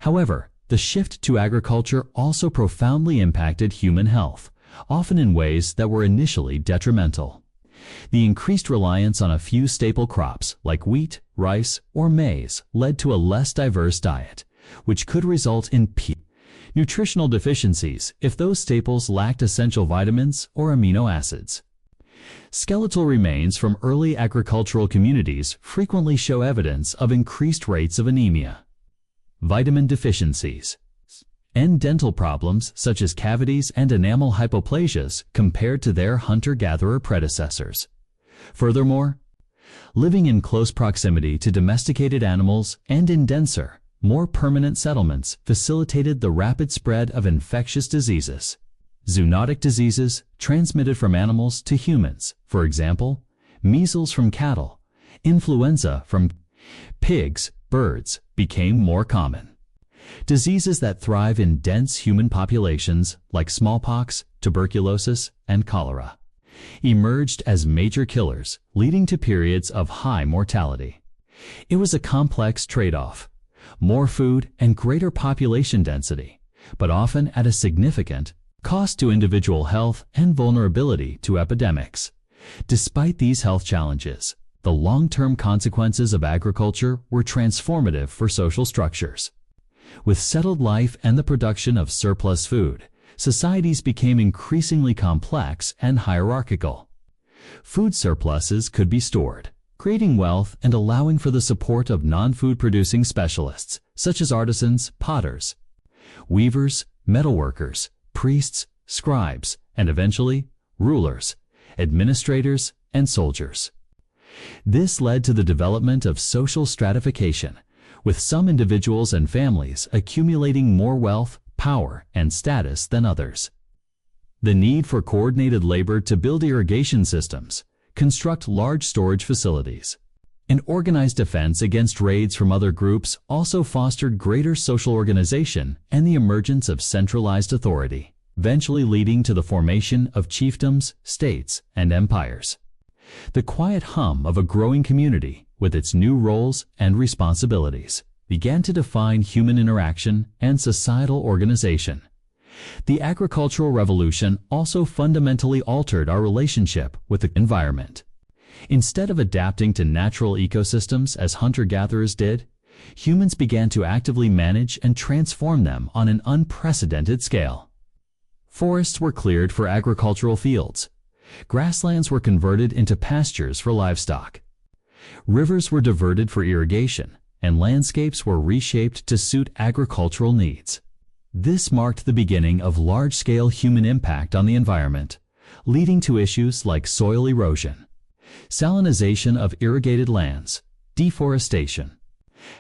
However, the shift to agriculture also profoundly impacted human health, often in ways that were initially detrimental. The increased reliance on a few staple crops like wheat, rice, or maize led to a less diverse diet, which could result in nutritional deficiencies if those staples lacked essential vitamins or amino acids. Skeletal remains from early agricultural communities frequently show evidence of increased rates of anemia, vitamin deficiencies, and dental problems such as cavities and enamel hypoplasias compared to their hunter-gatherer predecessors. Furthermore, living in close proximity to domesticated animals and in denser, more permanent settlements facilitated the rapid spread of infectious diseases, zoonotic diseases transmitted from animals to humans, for example, measles from cattle, influenza from pigs, birds, became more common. Diseases that thrive in dense human populations, like smallpox, tuberculosis, and cholera, emerged as major killers, leading to periods of high mortality. It was a complex trade-off: more food and greater population density, but often at a significant cost to individual health and vulnerability to epidemics. Despite these health challenges, the long-term consequences of agriculture were transformative for social structures. With settled life and the production of surplus food, societies became increasingly complex and hierarchical. Food surpluses could be stored, creating wealth and allowing for the support of non-food producing specialists, such as artisans, potters, weavers, metalworkers, priests, scribes, and eventually, rulers, administrators, and soldiers. This led to the development of social stratification, with some individuals and families accumulating more wealth, power, and status than others. The need for coordinated labor to build irrigation systems, construct large storage facilities, and organize defense against raids from other groups also fostered greater social organization and the emergence of centralized authority, eventually leading to the formation of chiefdoms, states, and empires. The quiet hum of a growing community, with its new roles and responsibilities, began to define human interaction and societal organization. The agricultural revolution also fundamentally altered our relationship with the environment. Instead of adapting to natural ecosystems as hunter-gatherers did, humans began to actively manage and transform them on an unprecedented scale. Forests were cleared for agricultural fields. Grasslands were converted into pastures for livestock. Rivers were diverted for irrigation, and landscapes were reshaped to suit agricultural needs. This marked the beginning of large-scale human impact on the environment, leading to issues like soil erosion, salinization of irrigated lands, deforestation,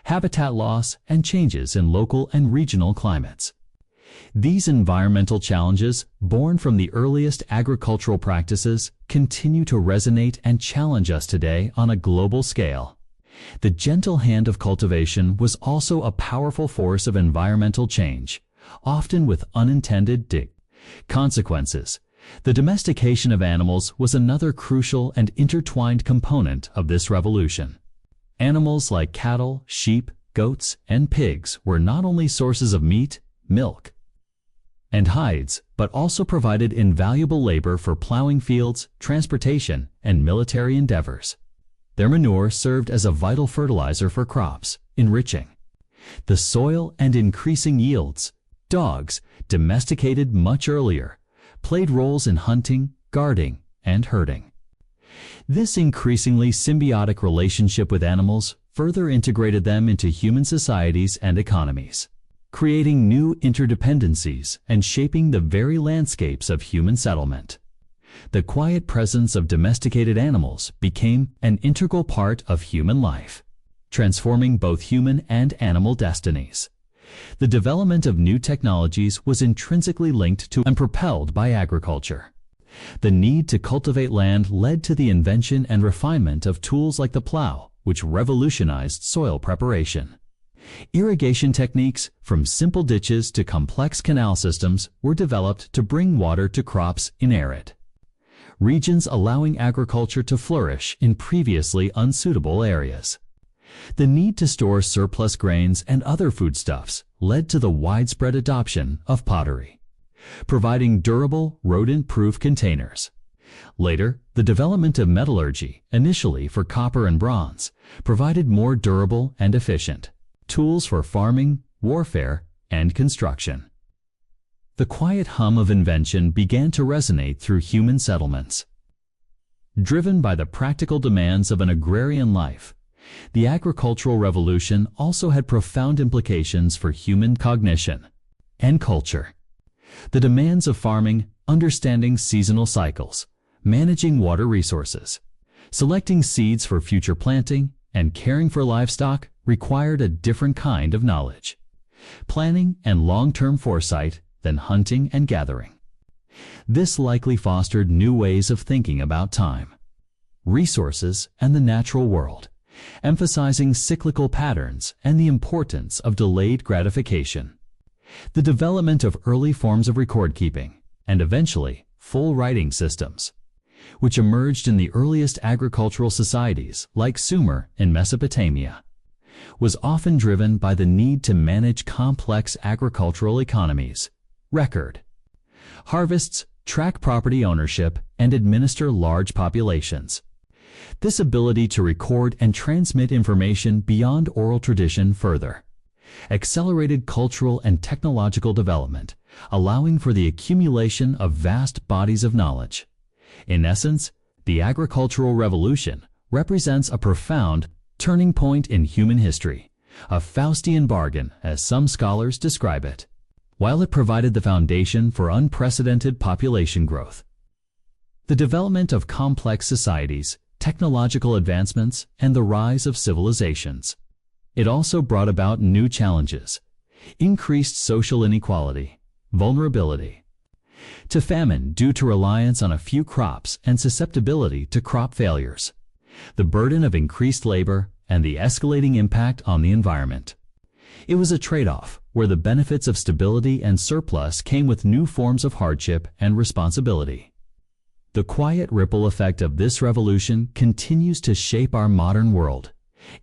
habitat loss, and changes in local and regional climates. These environmental challenges, born from the earliest agricultural practices, continue to resonate and challenge us today on a global scale. The gentle hand of cultivation was also a powerful force of environmental change, often with unintended consequences. The domestication of animals was another crucial and intertwined component of this revolution. Animals like cattle, sheep, goats, and pigs were not only sources of meat, milk, and hides, but also provided invaluable labor for plowing fields, transportation, and military endeavors. Their manure served as a vital fertilizer for crops, enriching the soil and increasing yields. Dogs, domesticated much earlier, played roles in hunting, guarding, and herding. This increasingly symbiotic relationship with animals further integrated them into human societies and economies, creating new interdependencies and shaping the very landscapes of human settlement. The quiet presence of domesticated animals became an integral part of human life, transforming both human and animal destinies. The development of new technologies was intrinsically linked to and propelled by agriculture. The need to cultivate land led to the invention and refinement of tools like the plow, which revolutionized soil preparation. Irrigation techniques, from simple ditches to complex canal systems, were developed to bring water to crops in arid regions, allowing agriculture to flourish in previously unsuitable areas. The need to store surplus grains and other foodstuffs led to the widespread adoption of pottery, providing durable, rodent-proof containers. Later, the development of metallurgy, initially for copper and bronze, provided more durable and efficient tools for farming, warfare, and construction. The quiet hum of invention began to resonate through human settlements. Driven by the practical demands of an agrarian life, the agricultural revolution also had profound implications for human cognition and culture. The demands of farming, understanding seasonal cycles, managing water resources, selecting seeds for future planting, and caring for livestock required a different kind of knowledge, planning, and long-term foresight than hunting and gathering. This likely fostered new ways of thinking about time, resources, and the natural world, emphasizing cyclical patterns and the importance of delayed gratification. The development of early forms of record-keeping, and eventually full writing systems, which emerged in the earliest agricultural societies like Sumer in Mesopotamia, was often driven by the need to manage complex agricultural economies, record harvests, track property ownership, and administer large populations. This ability to record and transmit information beyond oral tradition further accelerated cultural and technological development, allowing for the accumulation of vast bodies of knowledge. In essence, the agricultural revolution represents a profound turning point in human history, a Faustian bargain, as some scholars describe it. While it provided the foundation for unprecedented population growth, the development of complex societies, technological advancements, and the rise of civilizations, it also brought about new challenges, increased social inequality, vulnerability to famine due to reliance on a few crops and susceptibility to crop failures, the burden of increased labor, and the escalating impact on the environment. It was a trade-off where the benefits of stability and surplus came with new forms of hardship and responsibility. The quiet ripple effect of this revolution continues to shape our modern world,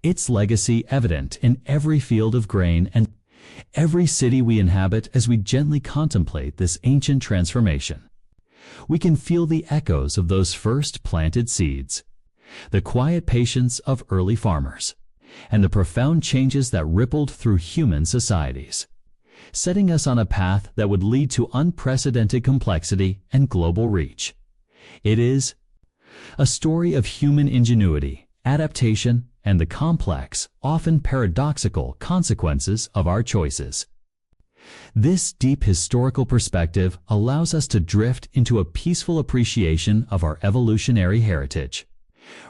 its legacy evident in every field of grain and every city we inhabit. As we gently contemplate this ancient transformation, we can feel the echoes of those first planted seeds, the quiet patience of early farmers, and the profound changes that rippled through human societies, setting us on a path that would lead to unprecedented complexity and global reach. It is a story of human ingenuity, adaptation, and the complex, often paradoxical consequences of our choices. This deep historical perspective allows us to drift into a peaceful appreciation of our evolutionary heritage,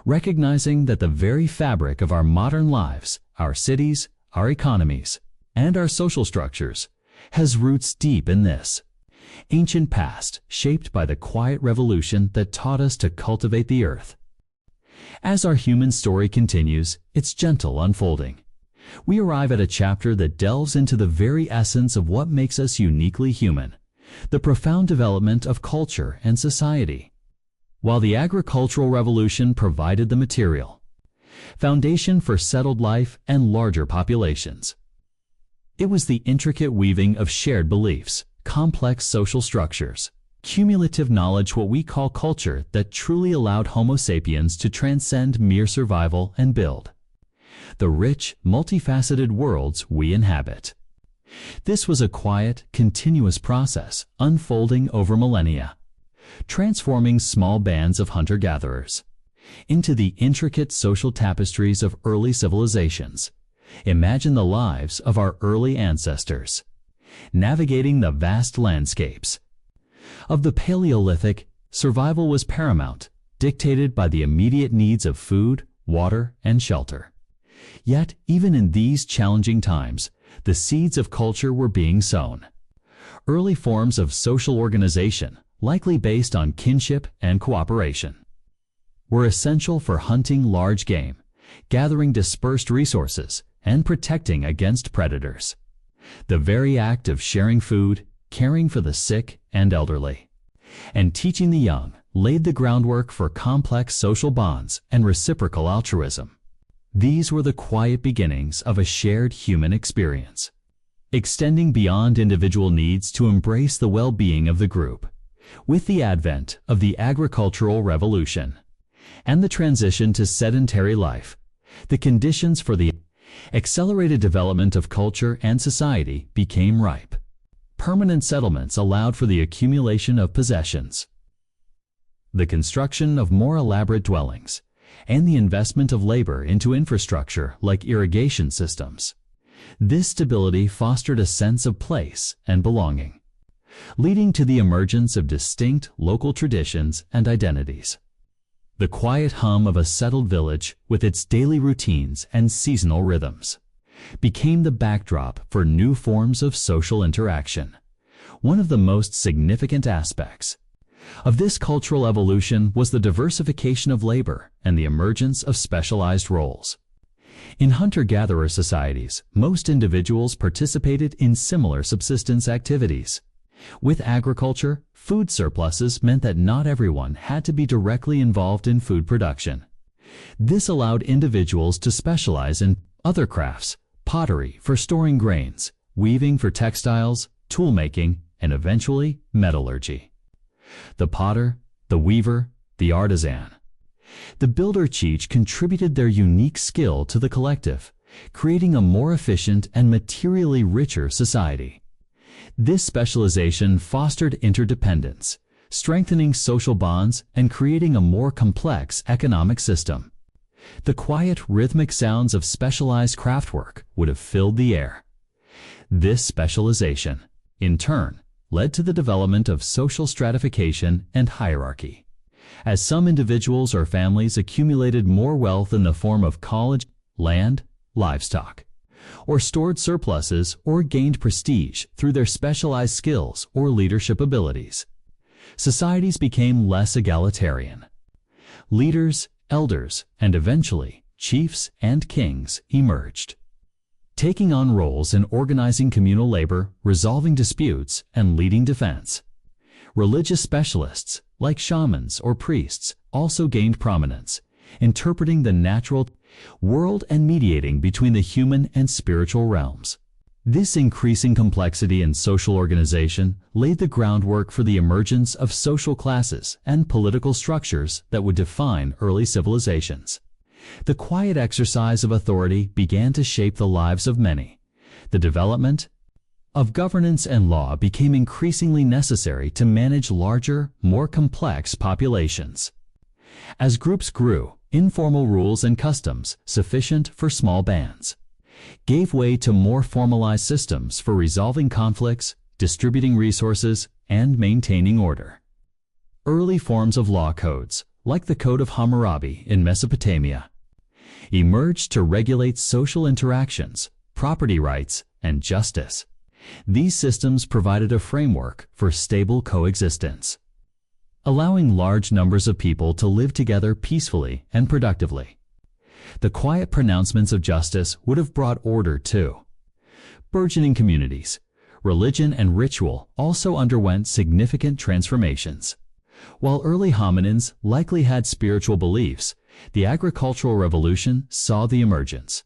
recognizing that the very fabric of our modern lives, our cities, our economies, and our social structures, has roots deep in this ancient past, shaped by the quiet revolution that taught us to cultivate the earth. As our human story continues its gentle unfolding, we arrive at a chapter that delves into the very essence of what makes us uniquely human, the profound development of culture and society. While the agricultural revolution provided the material foundation for settled life and larger populations, it was the intricate weaving of shared beliefs, complex social structures, cumulative knowledge, what we call culture, that truly allowed Homo sapiens to transcend mere survival and build the rich, multifaceted worlds we inhabit. This was a quiet, continuous process unfolding over millennia, transforming small bands of hunter-gatherers into the intricate social tapestries of early civilizations. Imagine the lives of our early ancestors, navigating the vast landscapes of the Paleolithic. Survival was paramount, dictated by the immediate needs of food, water, and shelter. Yet, even in these challenging times, the seeds of culture were being sown. Early forms of social organization, likely based on kinship and cooperation, were essential for hunting large game, gathering dispersed resources, and protecting against predators. The very act of sharing food, caring for the sick and elderly, and teaching the young laid the groundwork for complex social bonds and reciprocal altruism. These were the quiet beginnings of a shared human experience, extending beyond individual needs to embrace the well-being of the group. With the advent of the agricultural revolution and the transition to sedentary life, the conditions for the accelerated development of culture and society became ripe. Permanent settlements allowed for the accumulation of possessions, the construction of more elaborate dwellings, and the investment of labor into infrastructure like irrigation systems. This stability fostered a sense of place and belonging, leading to the emergence of distinct local traditions and identities. The quiet hum of a settled village, with its daily routines and seasonal rhythms, became the backdrop for new forms of social interaction. One of the most significant aspects of this cultural evolution was the diversification of labor and the emergence of specialized roles. In hunter-gatherer societies, most individuals participated in similar subsistence activities. With agriculture, food surpluses meant that not everyone had to be directly involved in food production. This allowed individuals to specialize in other crafts: pottery for storing grains, weaving for textiles, tool-making, and eventually metallurgy. The potter, the weaver, the artisan, the builder each contributed their unique skill to the collective, creating a more efficient and materially richer society. This specialization fostered interdependence, strengthening social bonds and creating a more complex economic system. The quiet, rhythmic sounds of specialized craftwork would have filled the air. This specialization, in turn, led to the development of social stratification and hierarchy. As some individuals or families accumulated more wealth in the form of college, land, livestock, or stored surpluses, or gained prestige through their specialized skills or leadership abilities, societies became less egalitarian. Leaders, elders, and eventually chiefs and kings emerged, taking on roles in organizing communal labor, resolving disputes, and leading defense. Religious specialists, like shamans or priests, also gained prominence, interpreting the natural world and mediating between the human and spiritual realms. This increasing complexity in social organization laid the groundwork for the emergence of social classes and political structures that would define early civilizations. The quiet exercise of authority began to shape the lives of many. The development of governance and law became increasingly necessary to manage larger, more complex populations. As groups grew, informal rules and customs sufficient for small bands gave way to more formalized systems for resolving conflicts, distributing resources, and maintaining order. Early forms of law codes, like the Code of Hammurabi in Mesopotamia, emerged to regulate social interactions, property rights, and justice. These systems provided a framework for stable coexistence, allowing large numbers of people to live together peacefully and productively. The quiet pronouncements of justice would have brought order to burgeoning communities. Religion and ritual also underwent significant transformations. While early hominins likely had spiritual beliefs, the agricultural revolution saw the emergence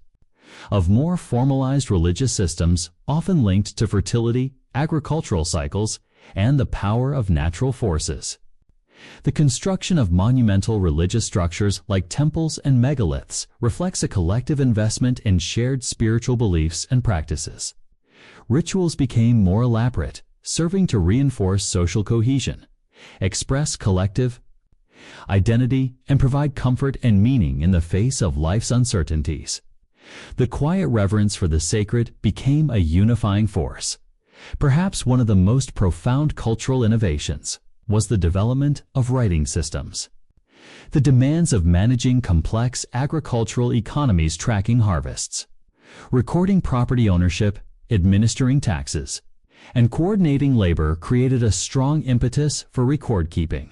of more formalized religious systems, often linked to fertility, agricultural cycles, and the power of natural forces. The construction of monumental religious structures like temples and megaliths reflects a collective investment in shared spiritual beliefs and practices. Rituals became more elaborate, serving to reinforce social cohesion, express collective identity, and provide comfort and meaning in the face of life's uncertainties. The quiet reverence for the sacred became a unifying force. Perhaps one of the most profound cultural innovations was the development of writing systems. The demands of managing complex agricultural economies, tracking harvests, recording property ownership, administering taxes, and coordinating labor created a strong impetus for record keeping.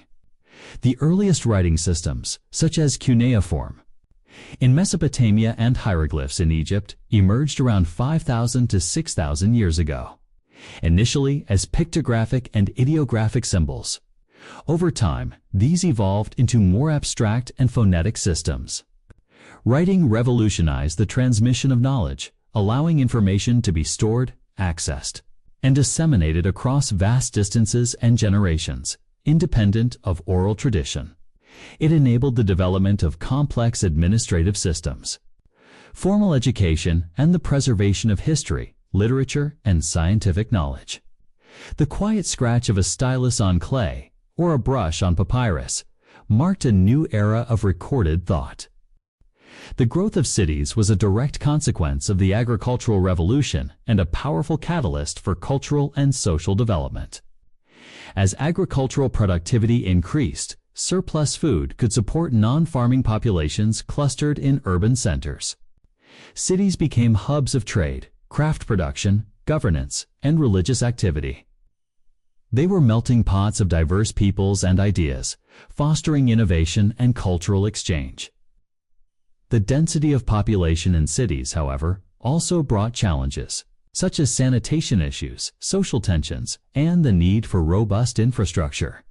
The earliest writing systems, such as cuneiform in Mesopotamia and hieroglyphs in Egypt, emerged around 5,000 to 6,000 years ago, initially as pictographic and ideographic symbols. Over time, these evolved into more abstract and phonetic systems. Writing revolutionized the transmission of knowledge, allowing information to be stored, accessed, and disseminated across vast distances and generations, independent of oral tradition. It enabled the development of complex administrative systems, formal education, and the preservation of history, literature, and scientific knowledge. The quiet scratch of a stylus on clay or a brush on papyrus marked a new era of recorded thought. The growth of cities was a direct consequence of the agricultural revolution and a powerful catalyst for cultural and social development. As agricultural productivity increased, surplus food could support non-farming populations clustered in urban centers. Cities became hubs of trade, craft production, governance, and religious activity. They were melting pots of diverse peoples and ideas, fostering innovation and cultural exchange. The density of population in cities, however, also brought challenges, such as sanitation issues, social tensions, and the need for robust infrastructure.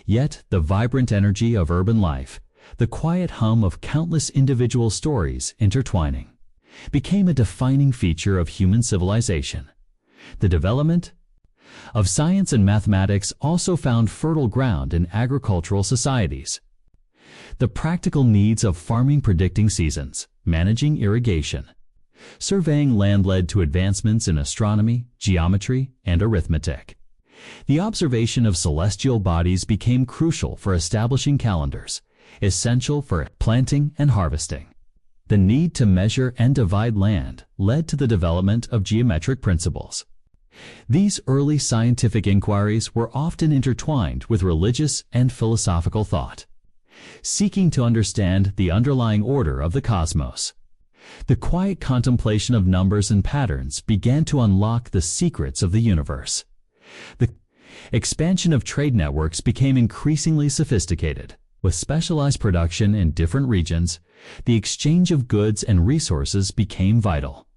Yet, the vibrant energy of urban life, the quiet hum of countless individual stories intertwining, became a defining feature of human civilization. The development of science and mathematics also found fertile ground in agricultural societies. The practical needs of farming, predicting seasons, managing irrigation, surveying land led to advancements in astronomy, geometry, and arithmetic. The observation of celestial bodies became crucial for establishing calendars, essential for planting and harvesting. The need to measure and divide land led to the development of geometric principles. These early scientific inquiries were often intertwined with religious and philosophical thought, seeking to understand the underlying order of the cosmos. The quiet contemplation of numbers and patterns began to unlock the secrets of the universe. The expansion of trade networks became increasingly sophisticated. With specialized production in different regions, the exchange of goods and resources became vital.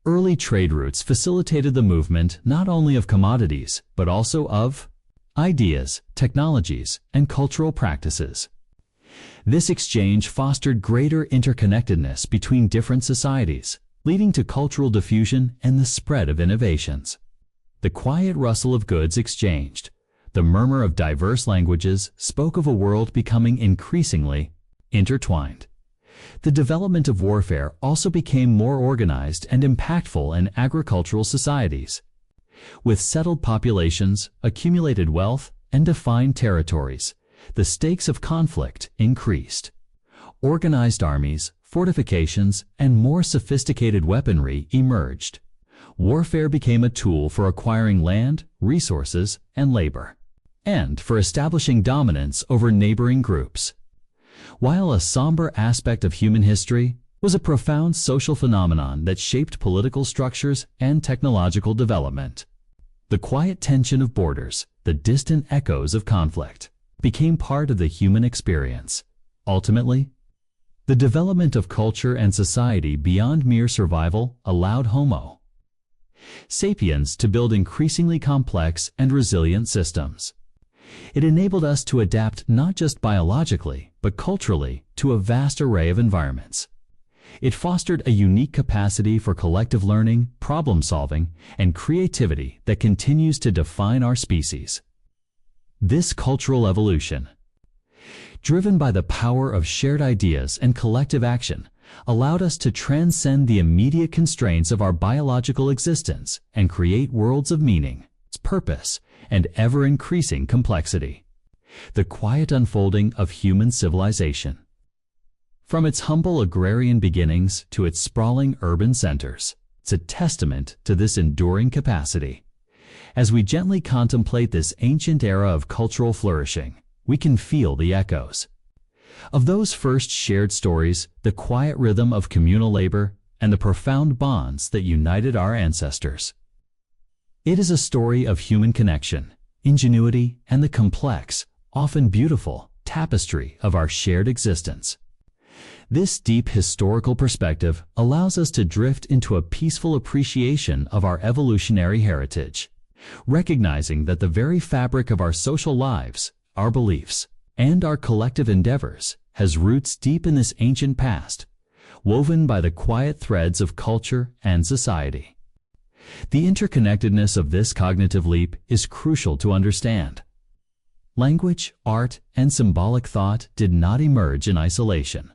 Early trade routes facilitated the movement not only of commodities, but also of ideas, technologies, and cultural practices. This exchange fostered greater interconnectedness between different societies, leading to cultural diffusion and the spread of innovations. The quiet rustle of goods exchanged, the murmur of diverse languages spoke of a world becoming increasingly intertwined. The development of warfare also became more organized and impactful in agricultural societies. With settled populations, accumulated wealth, and defined territories, the stakes of conflict increased. Organized armies, fortifications, and more sophisticated weaponry emerged. Warfare became a tool for acquiring land, resources, and labor, and for establishing dominance over neighboring groups. While a somber aspect of human history, was a profound social phenomenon that shaped political structures and technological development. The quiet tension of borders, the distant echoes of conflict, became part of the human experience. Ultimately, the development of culture and society beyond mere survival allowed Homo sapiens to build increasingly complex and resilient systems. It enabled us to adapt not just biologically, but culturally to a vast array of environments. It fostered a unique capacity for collective learning, problem-solving, and creativity that continues to define our species. This cultural evolution, driven by the power of shared ideas and collective action, allowed us to transcend the immediate constraints of our biological existence and create worlds of meaning, purpose, and ever-increasing complexity. The quiet unfolding of human civilization. From its humble agrarian beginnings to its sprawling urban centers, it's a testament to this enduring capacity. As we gently contemplate this ancient era of cultural flourishing, we can feel the echoes of those first shared stories, the quiet rhythm of communal labor, and the profound bonds that united our ancestors. It is a story of human connection, ingenuity, and the complex, often beautiful, tapestry of our shared existence. This deep historical perspective allows us to drift into a peaceful appreciation of our evolutionary heritage, recognizing that the very fabric of our social lives, our beliefs, and our collective endeavors has roots deep in this ancient past, woven by the quiet threads of culture and society. The interconnectedness of this cognitive leap is crucial to understand. Language, art, and symbolic thought did not emerge in isolation.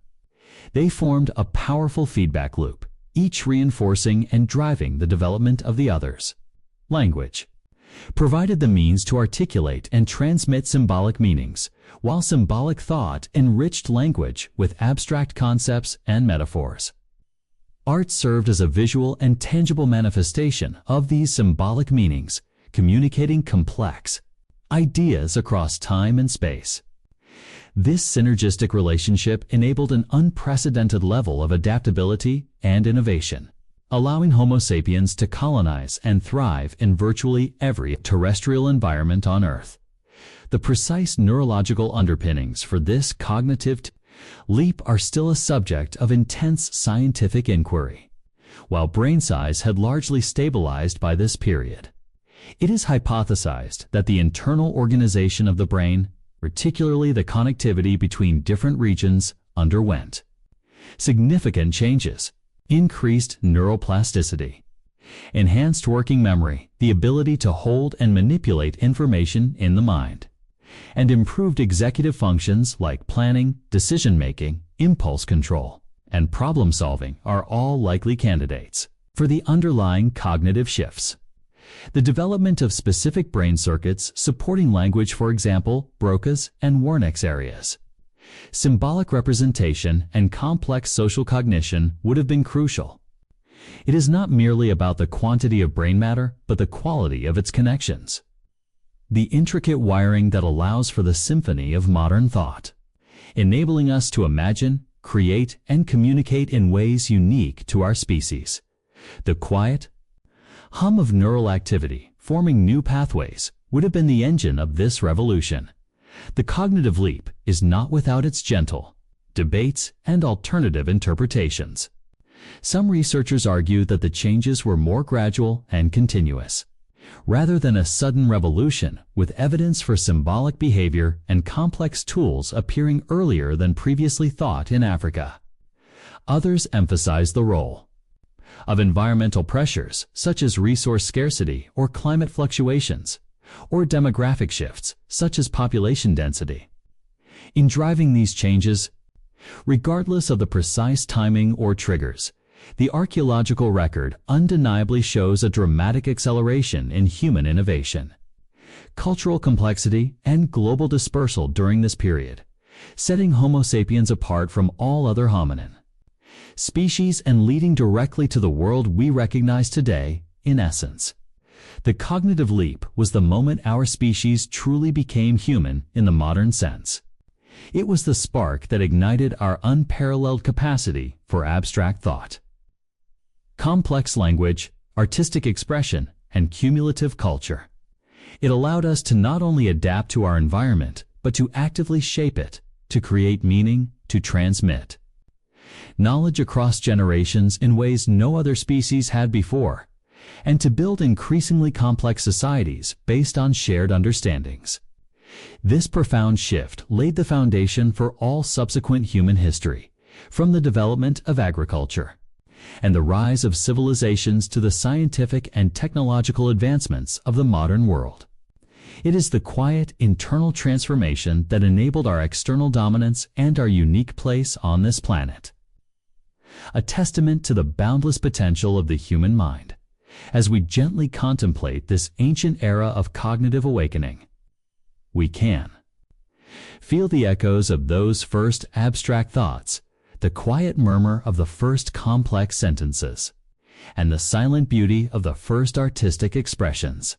They formed a powerful feedback loop, each reinforcing and driving the development of the others. Language provided the means to articulate and transmit symbolic meanings, while symbolic thought enriched language with abstract concepts and metaphors. Art served as a visual and tangible manifestation of these symbolic meanings, communicating complex ideas across time and space. This synergistic relationship enabled an unprecedented level of adaptability and innovation, allowing Homo sapiens to colonize and thrive in virtually every terrestrial environment on Earth. The precise neurological underpinnings for this cognitive leap are still a subject of intense scientific inquiry. While brain size had largely stabilized by this period, it is hypothesized that the internal organization of the brain, particularly the connectivity between different regions, underwent significant changes. Increased neuroplasticity, enhanced working memory, the ability to hold and manipulate information in the mind, and improved executive functions like planning, decision-making, impulse control, and problem-solving are all likely candidates for the underlying cognitive shifts. The development of specific brain circuits supporting language, for example, Broca's and Wernicke's areas. Symbolic representation and complex social cognition would have been crucial. It is not merely about the quantity of brain matter, but the quality of its connections. The intricate wiring that allows for the symphony of modern thought, enabling us to imagine, create, and communicate in ways unique to our species. The quiet hum of neural activity, forming new pathways, would have been the engine of this revolution. The cognitive leap is not without its gentle debates and alternative interpretations. Some researchers argue that the changes were more gradual and continuous, rather than a sudden revolution, with evidence for symbolic behavior and complex tools appearing earlier than previously thought in Africa. Others emphasize the role of environmental pressures, such as resource scarcity or climate fluctuations, or demographic shifts, such as population density, in driving these changes. Regardless of the precise timing or triggers, the archaeological record undeniably shows a dramatic acceleration in human innovation. Cultural complexity and global dispersal during this period setting Homo sapiens apart from all other hominin species and leading directly to the world we recognize today. In essence, the cognitive leap was the moment our species truly became human in the modern sense. It was the spark that ignited our unparalleled capacity for abstract thought, complex language, artistic expression, and cumulative culture. It allowed us to not only adapt to our environment, but to actively shape it, to create meaning, to transmit knowledge across generations in ways no other species had before, and to build increasingly complex societies based on shared understandings. This profound shift laid the foundation for all subsequent human history, from the development of agriculture and the rise of civilizations to the scientific and technological advancements of the modern world. It is the quiet, internal transformation that enabled our external dominance and our unique place on this planet. A testament to the boundless potential of the human mind, as we gently contemplate this ancient era of cognitive awakening. We can feel the echoes of those first abstract thoughts, the quiet murmur of the first complex sentences, and the silent beauty of the first artistic expressions.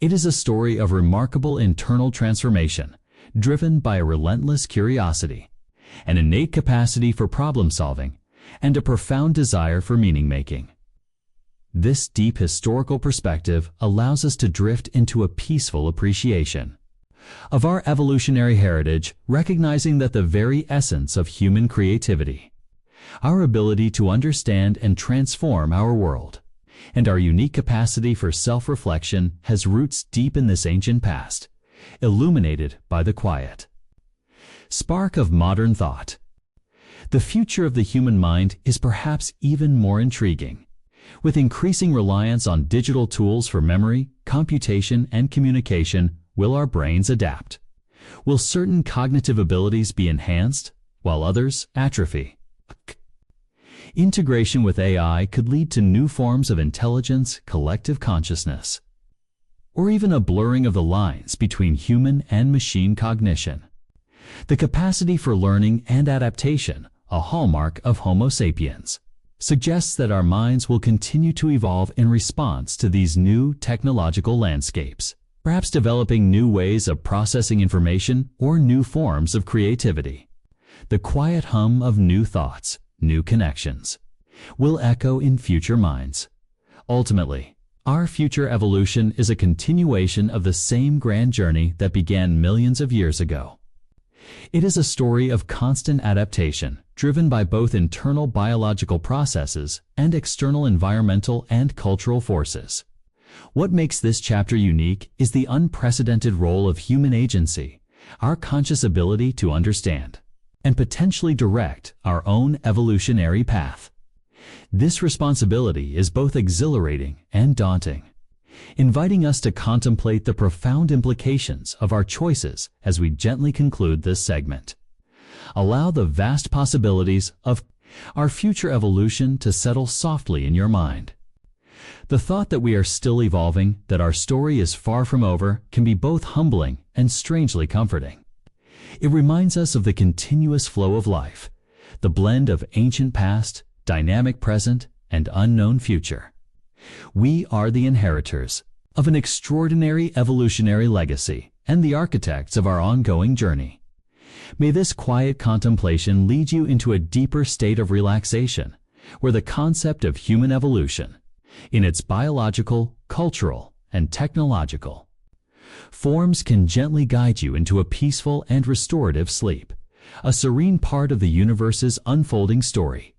It is a story of remarkable internal transformation, driven by a relentless curiosity, an innate capacity for problem-solving, and a profound desire for meaning-making. This deep historical perspective allows us to drift into a peaceful appreciation of our evolutionary heritage, recognizing that the very essence of human creativity, our ability to understand and transform our world, and our unique capacity for self-reflection has roots deep in this ancient past, illuminated by the quiet spark of modern thought. The future of the human mind is perhaps even more intriguing. With increasing reliance on digital tools for memory, computation, and communication, will our brains adapt? Will certain cognitive abilities be enhanced, while others atrophy? Integration with AI could lead to new forms of intelligence, collective consciousness, or even a blurring of the lines between human and machine cognition. The capacity for learning and adaptation, a hallmark of Homo sapiens, suggests that our minds will continue to evolve in response to these new technological landscapes, perhaps developing new ways of processing information or new forms of creativity. The quiet hum of new thoughts, new connections, will echo in future minds. Ultimately, our future evolution is a continuation of the same grand journey that began millions of years ago. It is a story of constant adaptation, driven by both internal biological processes and external environmental and cultural forces. What makes this chapter unique is the unprecedented role of human agency, our conscious ability to understand and potentially direct our own evolutionary path. This responsibility is both exhilarating and daunting, inviting us to contemplate the profound implications of our choices as we gently conclude this segment. Allow the vast possibilities of our future evolution to settle softly in your mind. The thought that we are still evolving, that our story is far from over, can be both humbling and strangely comforting. It reminds us of the continuous flow of life, the blend of ancient past, dynamic present, and unknown future. We are the inheritors of an extraordinary evolutionary legacy and the architects of our ongoing journey. May this quiet contemplation lead you into a deeper state of relaxation, where the concept of human evolution, in its biological, cultural, and technological forms, can gently guide you into a peaceful and restorative sleep, a serene part of the universe's unfolding story.